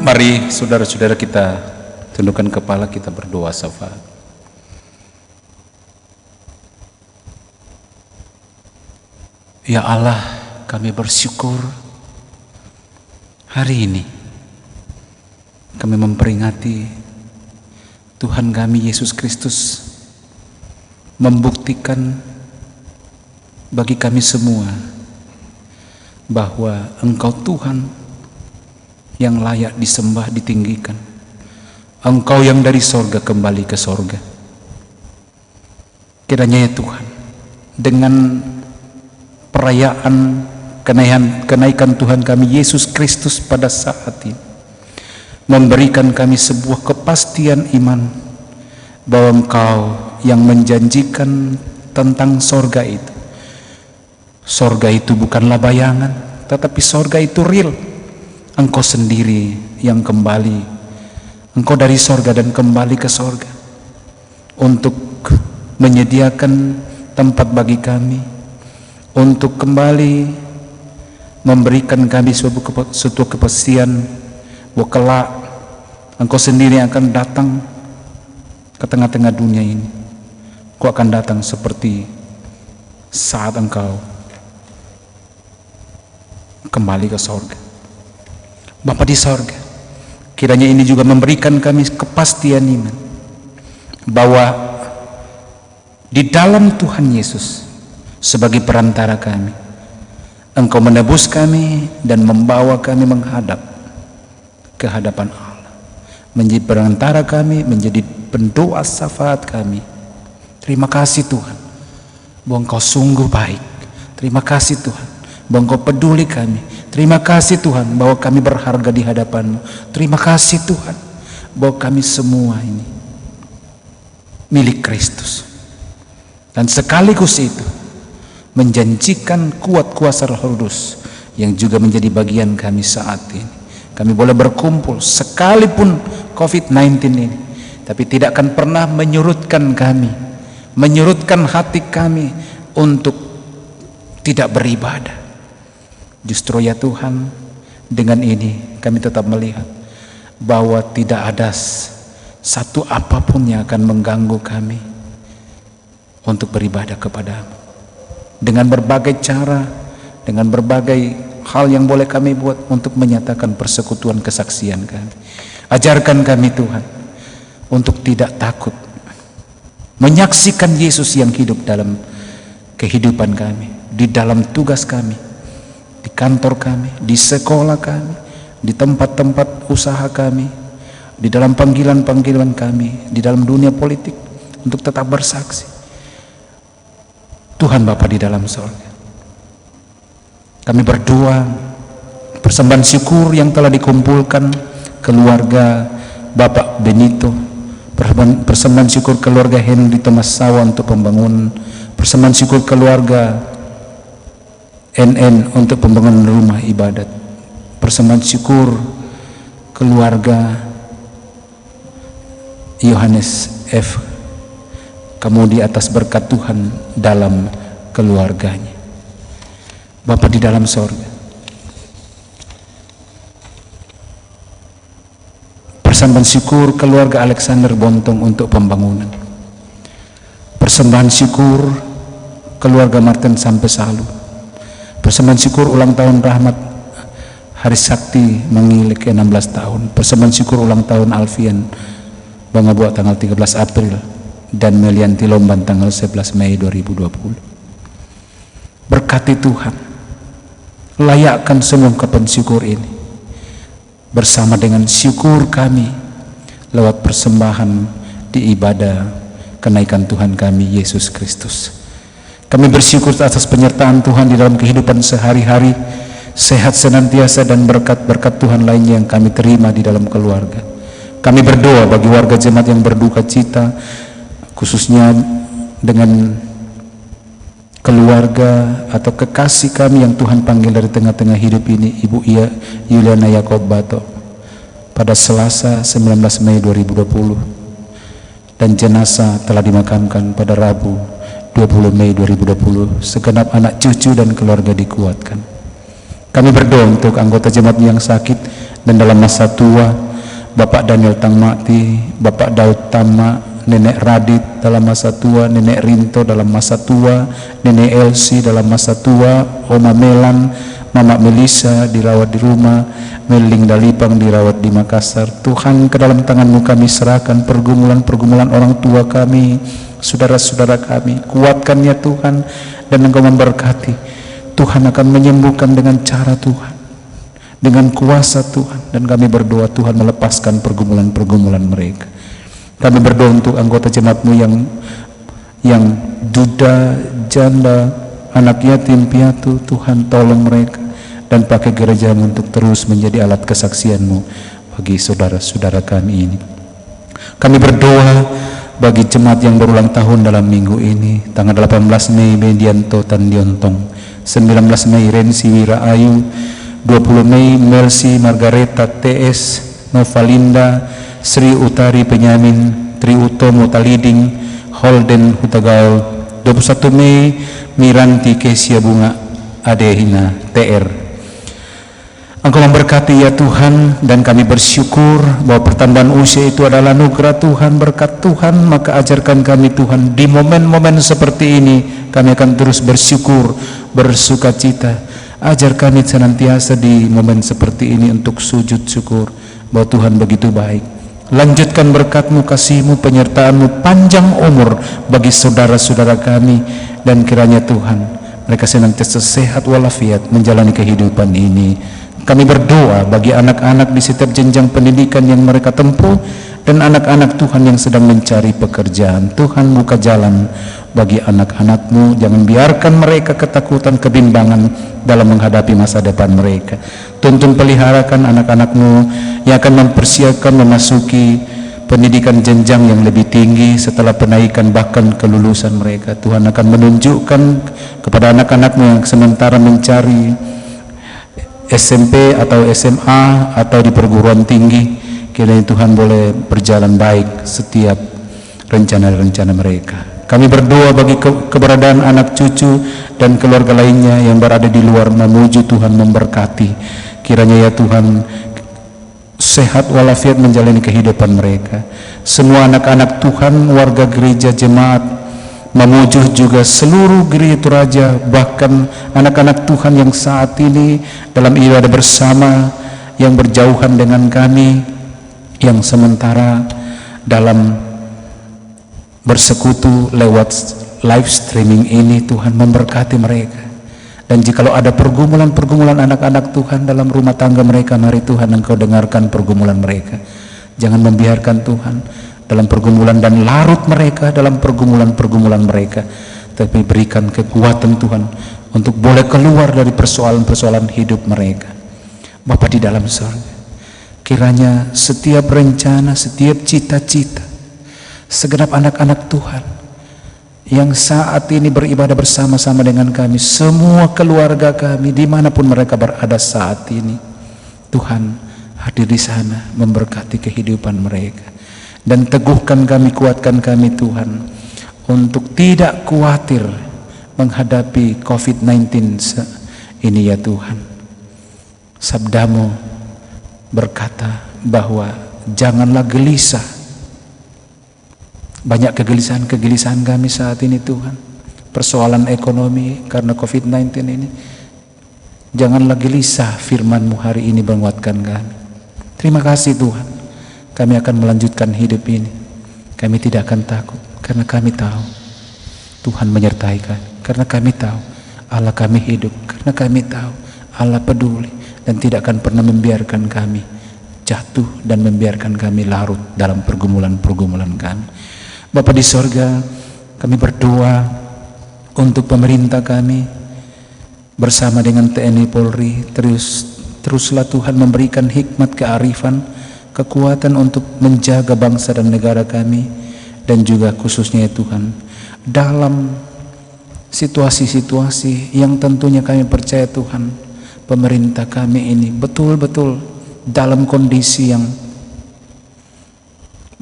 [SPEAKER 2] Mari saudara-saudara kita tundukkan kepala, kita berdoa syafaat. Ya Allah, kami bersyukur hari ini kami memperingati Tuhan kami Yesus Kristus membuktikan bagi kami semua bahwa Engkau Tuhan yang layak disembah, ditinggikan. Engkau yang dari sorga kembali ke sorga. Kiranya ya Tuhan, dengan perayaan kenaikan Tuhan kami Yesus Kristus pada saat ini, memberikan kami sebuah kepastian iman bahwa Engkau yang menjanjikan tentang sorga itu. Sorga itu bukanlah bayangan, tetapi sorga itu real. Engkau sendiri yang kembali, Engkau dari sorga dan kembali ke sorga untuk menyediakan tempat bagi kami, untuk kembali memberikan kami suatu kepastian bahwa kelak Engkau sendiri akan datang ke tengah-tengah dunia ini. Engkau akan datang seperti saat Engkau kembali ke sorga. Bapa di sorga, kiranya ini juga memberikan kami kepastian iman bahwa di dalam Tuhan Yesus sebagai perantara kami, Engkau menebus kami dan membawa kami menghadap ke hadapan Allah, menjadi perantara kami, menjadi pendoa syafaat kami. Terima kasih Tuhan bahwa Engkau sungguh baik. Terima kasih Tuhan bahwa Engkau peduli kami. Terima kasih Tuhan bahwa kami berharga di hadapan-Mu. Terima kasih Tuhan bahwa kami semua ini milik Kristus. Dan sekaligus itu menjanjikan kuat kuasa Roh Kudus yang juga menjadi bagian kami saat ini. Kami boleh berkumpul sekalipun COVID-19 ini, tapi tidak akan pernah menyurutkan kami, menyurutkan hati kami untuk tidak beribadah. Justru ya Tuhan, dengan ini kami tetap melihat bahwa tidak ada satu apapun yang akan mengganggu kami untuk beribadah kepadamu. Dengan berbagai cara, dengan berbagai hal yang boleh kami buat untuk menyatakan persekutuan kesaksian kami. Ajarkan kami Tuhan untuk tidak takut menyaksikan Yesus yang hidup dalam kehidupan kami, di dalam tugas kami, di kantor kami, di sekolah kami, di tempat-tempat usaha kami, di dalam panggilan-panggilan kami, di dalam dunia politik, untuk tetap bersaksi. Tuhan Bapa di dalam surga, kami berdoa persembahan syukur yang telah dikumpulkan keluarga Bapak Benito, persembahan syukur keluarga Henry Thomas Sawa untuk pembangunan, persembahan syukur keluarga NN untuk pembangunan rumah ibadat, persembahan syukur keluarga Yohanes F. Kamu di atas berkat Tuhan dalam keluarganya. Bapa di dalam sorga, persembahan syukur keluarga Alexander Bontong untuk pembangunan, persembahan syukur keluarga Martin Sampesalu, persembahan syukur ulang tahun Rahmat Hari Sakti Mengilik 16 tahun, persembahan syukur ulang tahun Alfian Bangabua tanggal 13 April dan Melianti Lomban tanggal 11 Mei 2020. Berkati Tuhan, layakkan semua ungkapan syukur ini bersama dengan syukur kami lewat persembahan di ibadah kenaikan Tuhan kami Yesus Kristus. Kami bersyukur atas penyertaan Tuhan di dalam kehidupan sehari-hari, sehat senantiasa dan berkat-berkat Tuhan lainnya yang kami terima di dalam keluarga. Kami berdoa bagi warga jemaat yang berduka cita, khususnya dengan keluarga atau kekasih kami yang Tuhan panggil dari tengah-tengah hidup ini, Ibu Yuliana Yakob Bato, pada Selasa 19 Mei 2020, dan jenazah telah dimakamkan pada Rabu 20 Mei 2020. Segenap anak cucu dan keluarga dikuatkan. Kami berdoa untuk anggota jemaat yang sakit dan dalam masa tua, Bapak Daniel Tangmakti, Bapak Daud Tama, Nenek Radit dalam masa tua, Nenek Rinto dalam masa tua, Nenek Elsie dalam masa tua, Oma Melan, Mama Melisa dirawat di rumah, Meling Dalipang dirawat di Makassar. Tuhan, ke dalam tangan-Mu kami serahkan pergumulan-pergumulan orang tua kami, saudara-saudara kami. Kuatkan ya Tuhan, dan Engkau memberkati. Tuhan akan menyembuhkan dengan cara Tuhan, dengan kuasa Tuhan, dan kami berdoa Tuhan melepaskan pergumulan-pergumulan mereka. Kami berdoa untuk anggota jemaat-Mu yang duda, janda, anak yatim piatu. Tuhan, tolong mereka dan pakai gereja-Mu untuk terus menjadi alat kesaksian-Mu bagi saudara-saudara kami ini. Kami berdoa bagi jemaat yang berulang tahun dalam minggu ini, tanggal 18 Mei Medianto Tandiontong, 19 Mei Rensi Wira Ayu, 20 Mei Mercy Margareta TS, Novalinda, Sri Utari Penyamin, Tri Utomo Taliding, Holden Hutagaul, 21 Mei Miranti Kesia Bunga Adehina TR. Engkau memberkati ya Tuhan, dan kami bersyukur bahwa pertambahan usia itu adalah anugerah Tuhan, berkat Tuhan. Maka ajarkan kami Tuhan, di momen-momen seperti ini kami akan terus bersyukur, bersuka cita. Ajar kami senantiasa di momen seperti ini untuk sujud syukur bahwa Tuhan begitu baik. Lanjutkan berkat-Mu, kasih-Mu, penyertaan-Mu, panjang umur bagi saudara-saudara kami, dan kiranya Tuhan mereka senantiasa sehat walafiat menjalani kehidupan ini. Kami berdoa bagi anak-anak di setiap jenjang pendidikan yang mereka tempuh, dan anak-anak Tuhan yang sedang mencari pekerjaan. Tuhan, buka jalan bagi anak-anak-Mu, jangan biarkan mereka ketakutan, kebimbangan dalam menghadapi masa depan mereka. Tuntun peliharakan anak-anak-Mu yang akan mempersiapkan memasuki pendidikan jenjang yang lebih tinggi, setelah penaikan bahkan kelulusan mereka. Tuhan akan menunjukkan kepada anak-anakmu yang sementara mencari SMP atau SMA atau di perguruan tinggi, kiranya Tuhan boleh berjalan baik setiap rencana-rencana mereka. Kami berdoa bagi keberadaan anak cucu dan keluarga lainnya yang berada di luar, memuji Tuhan memberkati. Kiranya ya Tuhan, sehat walafiat menjalani kehidupan mereka. Semua anak-anak Tuhan, warga gereja jemaat, memuji juga seluruh gereja Toraja, bahkan anak-anak Tuhan yang saat ini dalam ibadah bersama, yang berjauhan dengan kami, yang sementara dalam bersekutu lewat live streaming ini. Tuhan memberkati mereka. Dan jikalau ada pergumulan-pergumulan anak-anak Tuhan dalam rumah tangga mereka, mari Tuhan Engkau dengarkan pergumulan mereka. Jangan membiarkan Tuhan dalam pergumulan dan larut mereka dalam pergumulan-pergumulan mereka, tapi berikan kekuatan Tuhan untuk boleh keluar dari persoalan-persoalan hidup mereka. Bapa di dalam surga, kiranya setiap rencana, setiap cita-cita segenap anak-anak Tuhan yang saat ini beribadah bersama-sama dengan kami, semua keluarga kami dimanapun mereka berada saat ini, Tuhan hadir di sana memberkati kehidupan mereka, dan teguhkan kami, kuatkan kami Tuhan untuk tidak khawatir menghadapi COVID-19 ini ya Tuhan. Sabdamu berkata bahwa janganlah gelisah. Banyak kegelisahan kami saat ini Tuhan, persoalan ekonomi karena COVID-19 ini. Janganlah gelisah, firman-Mu hari ini menguatkan kami. Terima kasih Tuhan, kami akan melanjutkan hidup ini. Kami tidak akan takut, karena kami tahu Tuhan menyertai kami, karena kami tahu Allah kami hidup, karena kami tahu Allah peduli dan tidak akan pernah membiarkan kami jatuh dan membiarkan kami larut dalam pergumulan-pergumulan kami. Bapa di sorga, kami berdoa untuk pemerintah kami bersama dengan TNI Polri. Teruslah Tuhan memberikan hikmat, kearifan, kekuatan untuk menjaga bangsa dan negara kami, dan juga khususnya ya Tuhan dalam situasi-situasi yang tentunya kami percaya Tuhan pemerintah kami ini betul-betul dalam kondisi yang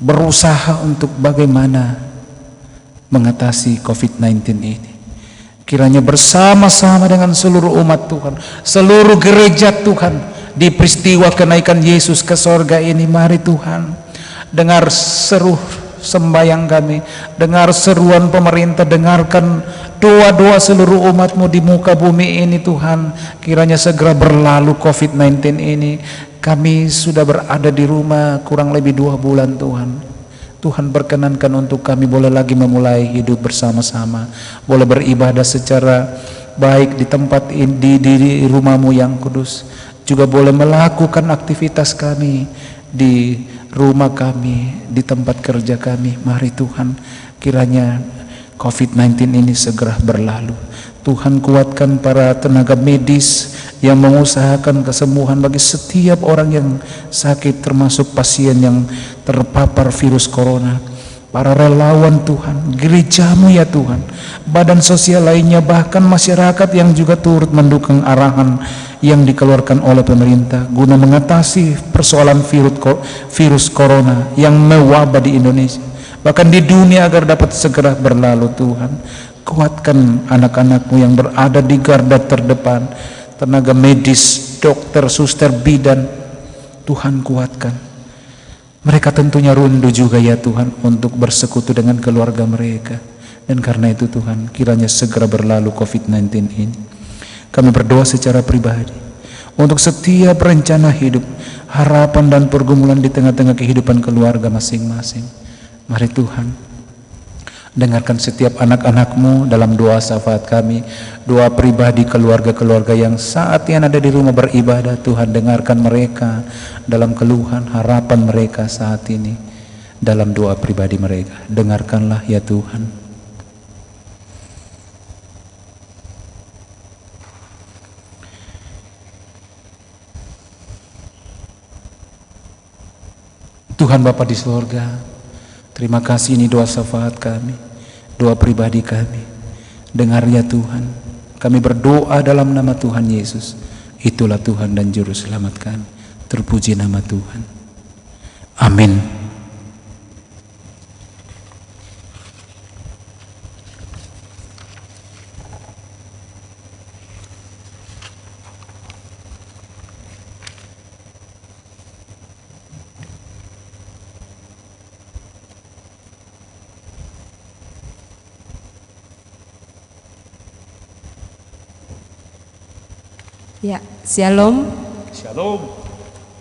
[SPEAKER 2] berusaha untuk bagaimana mengatasi COVID-19 ini. Kiranya bersama-sama dengan seluruh umat Tuhan, seluruh gereja Tuhan, di peristiwa kenaikan Yesus ke sorga ini, mari Tuhan dengar seru sembahyang kami, dengar seruan pemerintah, dengarkan doa-doa seluruh umat-Mu di muka bumi ini Tuhan. Kiranya segera berlalu COVID-19 ini. Kami sudah berada di rumah kurang lebih 2 bulan Tuhan. Tuhan berkenankan untuk kami boleh lagi memulai hidup bersama-sama, boleh beribadah secara baik di tempat di rumah-Mu yang kudus, juga boleh melakukan aktivitas kami di rumah kami, di tempat kerja kami. Mari Tuhan, kiranya COVID-19 ini segera berlalu. Tuhan kuatkan para tenaga medis yang mengusahakan kesembuhan bagi setiap orang yang sakit, termasuk pasien yang terpapar virus corona. Para relawan Tuhan, gereja-Mu ya Tuhan, badan sosial lainnya, bahkan masyarakat yang juga turut mendukung arahan yang dikeluarkan oleh pemerintah guna mengatasi persoalan virus corona yang mewabah di Indonesia, bahkan di dunia, agar dapat segera berlalu. Tuhan, kuatkan anak-anak-Mu yang berada di garda terdepan, tenaga medis, dokter, suster, bidan. Tuhan kuatkan mereka, tentunya rindu juga ya Tuhan untuk bersekutu dengan keluarga mereka. Dan karena itu Tuhan, kiranya segera berlalu COVID-19 ini. Kami berdoa secara pribadi untuk setiap rencana hidup, harapan dan pergumulan di tengah-tengah kehidupan keluarga masing-masing. Mari Tuhan, dengarkan setiap anak-anak-Mu dalam doa syafaat kami, doa pribadi keluarga-keluarga yang saat ini ada di rumah beribadah. Tuhan, dengarkan mereka dalam keluhan, harapan mereka saat ini, dalam doa pribadi mereka. Dengarkanlah ya Tuhan. Tuhan Tuhan Bapa di sorga, terima kasih ini doa syafaat kami, doa pribadi kami. Dengar ya Tuhan, kami berdoa dalam nama Tuhan Yesus. Itulah Tuhan dan Juru Selamat kami. Terpuji nama Tuhan. Amin.
[SPEAKER 6] Ya, Shalom.
[SPEAKER 2] Shalom.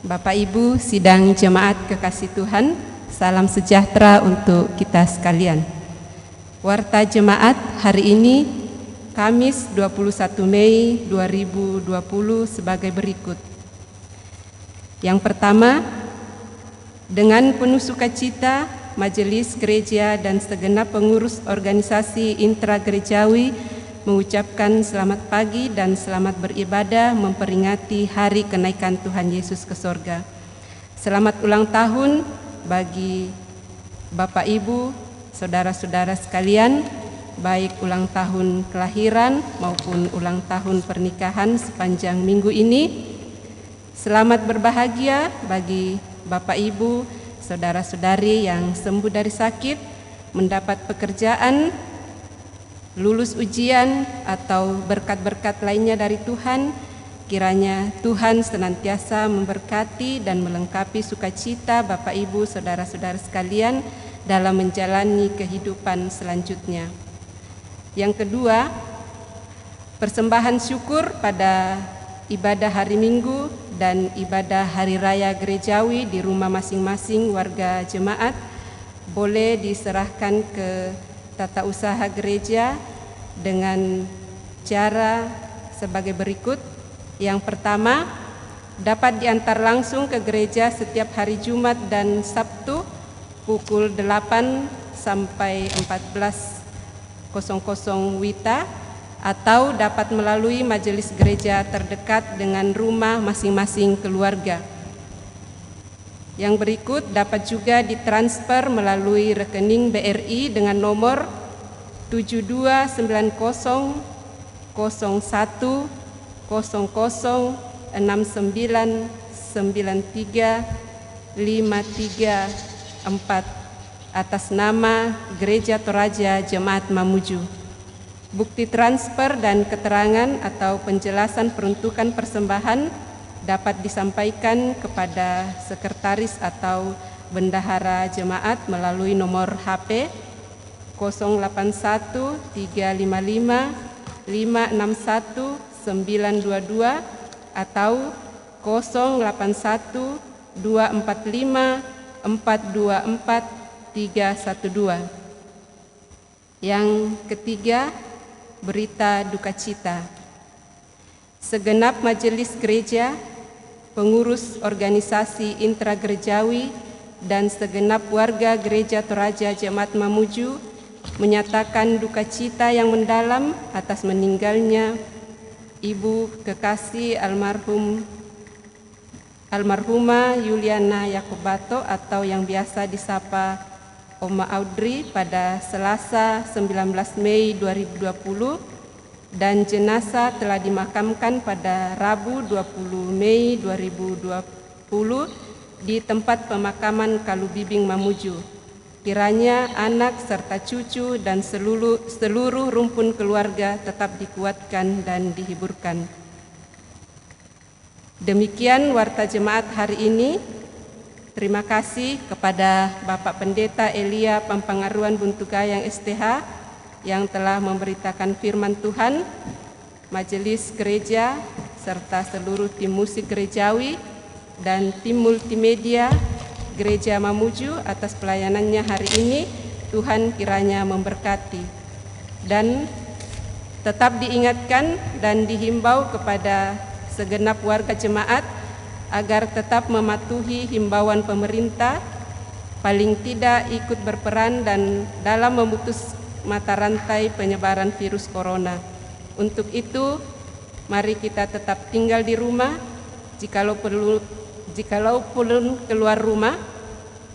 [SPEAKER 6] Bapak Ibu sidang jemaat kekasih Tuhan, salam sejahtera untuk kita sekalian. Warta jemaat hari ini Kamis 21 Mei 2020 sebagai berikut. Yang pertama, dengan penuh sukacita Majelis Gereja dan segenap pengurus organisasi intragerejawi mengucapkan selamat pagi dan selamat beribadah memperingati hari kenaikan Tuhan Yesus ke sorga. Selamat ulang tahun bagi Bapak Ibu, saudara-saudara sekalian, baik ulang tahun kelahiran maupun ulang tahun pernikahan sepanjang minggu ini. Selamat berbahagia bagi Bapak Ibu, saudara-saudari yang sembuh dari sakit, mendapat pekerjaan, lulus ujian atau berkat-berkat lainnya dari Tuhan. Kiranya Tuhan senantiasa memberkati dan melengkapi sukacita Bapak Ibu saudara-saudara sekalian dalam menjalani kehidupan selanjutnya. Yang kedua, persembahan syukur pada ibadah hari Minggu dan ibadah hari raya gerejawi di rumah masing-masing warga jemaat boleh diserahkan ke tata usaha gereja dengan cara sebagai berikut. Yang pertama, dapat diantar langsung ke gereja setiap hari Jumat dan Sabtu pukul 8 sampai 14.00 WITA, atau dapat melalui majelis gereja terdekat dengan rumah masing-masing keluarga. Yang berikut dapat juga ditransfer melalui rekening BRI dengan nomor 72900069935344 atas nama Gereja Toraja Jemaat Mamuju. Bukti transfer dan keterangan atau penjelasan peruntukan persembahan dapat disampaikan kepada sekretaris atau bendahara jemaat melalui nomor HP 081 355 561 922 atau 081 245 424 312. Yang ketiga, berita duka cita. Segenap majelis gereja, pengurus organisasi intragerejawi, dan segenap warga Gereja Toraja Jemaat Mamuju menyatakan duka cita yang mendalam atas meninggalnya Ibu kekasih almarhumah Yuliana Yakobato atau yang biasa disapa Oma Audrey pada Selasa 19 Mei 2020, dan jenazah telah dimakamkan pada Rabu 20 Mei 2020 di tempat pemakaman Kalubibing Mamuju. Kiranya anak serta cucu dan seluruh rumpun keluarga tetap dikuatkan dan dihiburkan. Demikian warta jemaat hari ini. Terima kasih kepada Bapak Pendeta Elia Pampangaruan Buntugayang STH yang telah memberitakan firman Tuhan, majelis gereja, serta seluruh tim musik gerejawi dan tim multimedia Gereja Mamuju atas pelayanannya hari ini. Tuhan kiranya memberkati. Dan tetap diingatkan dan dihimbau kepada segenap warga jemaat agar tetap mematuhi himbauan pemerintah, paling tidak ikut berperan dan dalam memutus mata rantai penyebaran virus corona. Untuk itu, mari kita tetap tinggal di rumah. Jikalau perlu keluar rumah,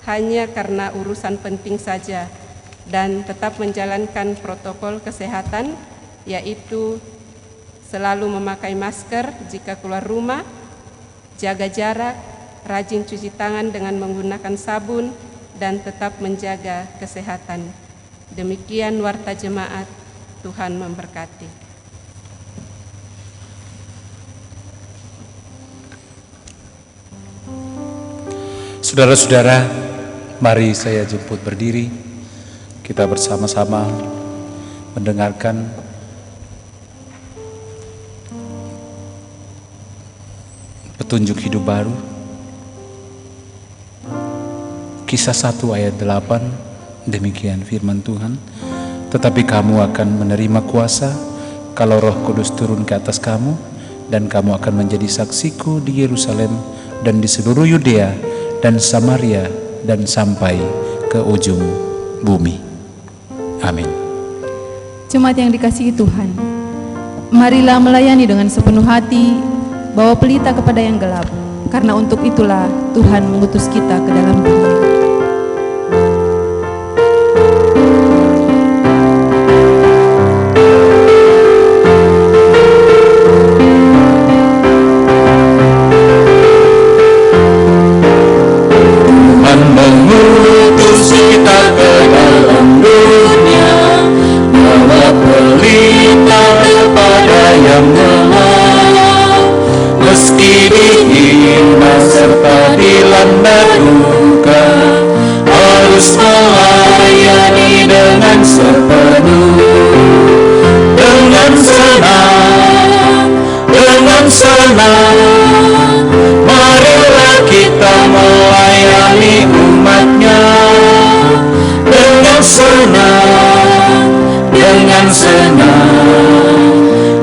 [SPEAKER 6] hanya karena urusan penting saja dan tetap menjalankan protokol kesehatan, yaitu selalu memakai masker jika keluar rumah, jaga jarak, rajin cuci tangan dengan menggunakan sabun, dan tetap menjaga kesehatan. Demikian warta jemaat, Tuhan memberkati.
[SPEAKER 2] Saudara-saudara, mari saya jemput berdiri. Kita bersama-sama mendengarkan petunjuk hidup baru. Kisah 1 ayat 8, demikian firman Tuhan. Tetapi kamu akan menerima kuasa kalau Roh Kudus turun ke atas kamu, dan kamu akan menjadi saksiku di Yerusalem dan di seluruh Yudea dan Samaria dan sampai ke ujung bumi. Amin.
[SPEAKER 1] Jemaat yang dikasihi Tuhan, marilah melayani dengan sepenuh hati, bawa pelita kepada yang gelap, karena untuk itulah Tuhan mengutus kita ke dalam dunia.
[SPEAKER 3] Tuhan mengutus kita ke dalam dunia, bawa pelita kepada yang lemah. Meski dihina serta dilanda duka, harus melayani dengan sepenuh, dengan senang, dengan senang. Marilah kita melayani umatnya dengan senang, dengan senang.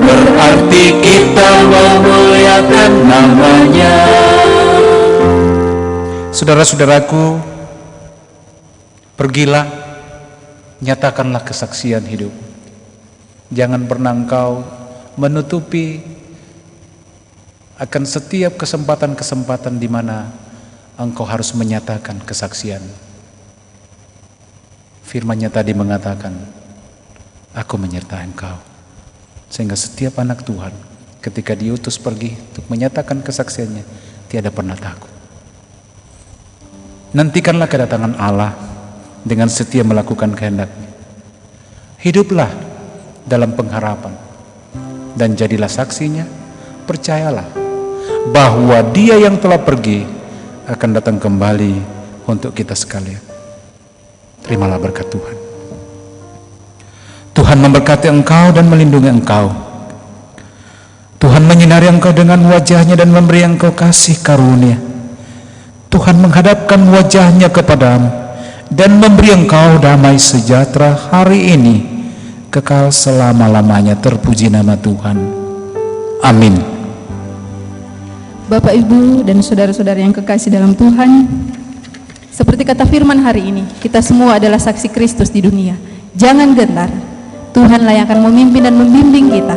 [SPEAKER 3] Berarti kita memuliakan namanya.
[SPEAKER 2] Saudara-saudaraku, pergilah, nyatakanlah kesaksian hidup. Jangan pernah engkau menutupi akan setiap kesempatan-kesempatan di mana engkau harus menyatakan kesaksian. Firman-Nya tadi mengatakan, aku menyertai engkau. Sehingga setiap anak Tuhan ketika diutus pergi untuk menyatakan kesaksiannya, tiada pernah takut. Nantikanlah kedatangan Allah dengan setia melakukan kehendak-Nya. Hiduplah dalam pengharapan dan jadilah saksinya. Percayalah bahwa Dia yang telah pergi akan datang kembali untuk kita sekalian. Terimalah berkat Tuhan. Tuhan memberkati engkau dan melindungi engkau. Tuhan menyinari engkau dengan wajah-Nya dan memberi engkau kasih karunia. Tuhan menghadapkan wajah-Nya kepadamu dan memberi engkau damai sejahtera hari ini, kekal selama-lamanya. Terpuji nama Tuhan. Amin.
[SPEAKER 1] Bapak, Ibu, dan saudara-saudara yang kekasih dalam Tuhan, seperti kata firman hari ini, kita semua adalah saksi Kristus di dunia. Jangan gentar, Tuhanlah yang akan memimpin dan membimbing kita,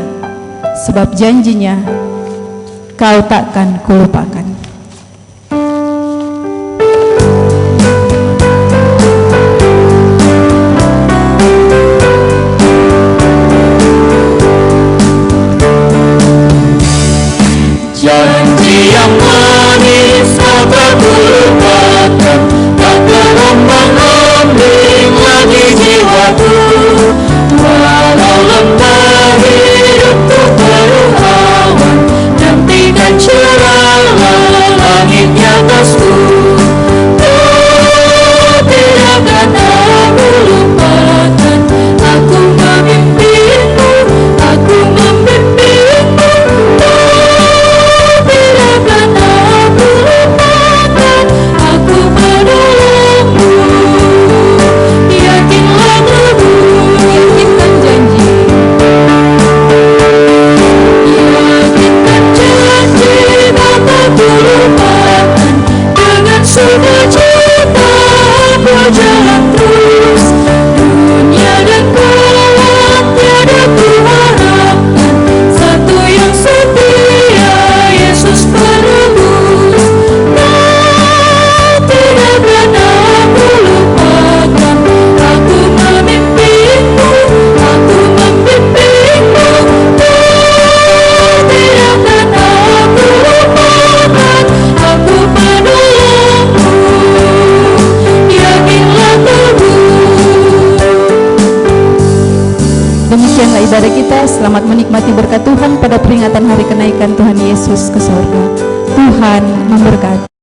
[SPEAKER 1] sebab janjinya, kau takkan kulupakan.
[SPEAKER 3] Janji yang manis tak terlupakan, tak terombang-ambing lagi jiwaku. Walau lemah hidupku penuh awan, nantikan cerahlah
[SPEAKER 1] selamat menikmati berkat Tuhan pada peringatan hari kenaikan Tuhan Yesus ke sorga. Tuhan memberkati.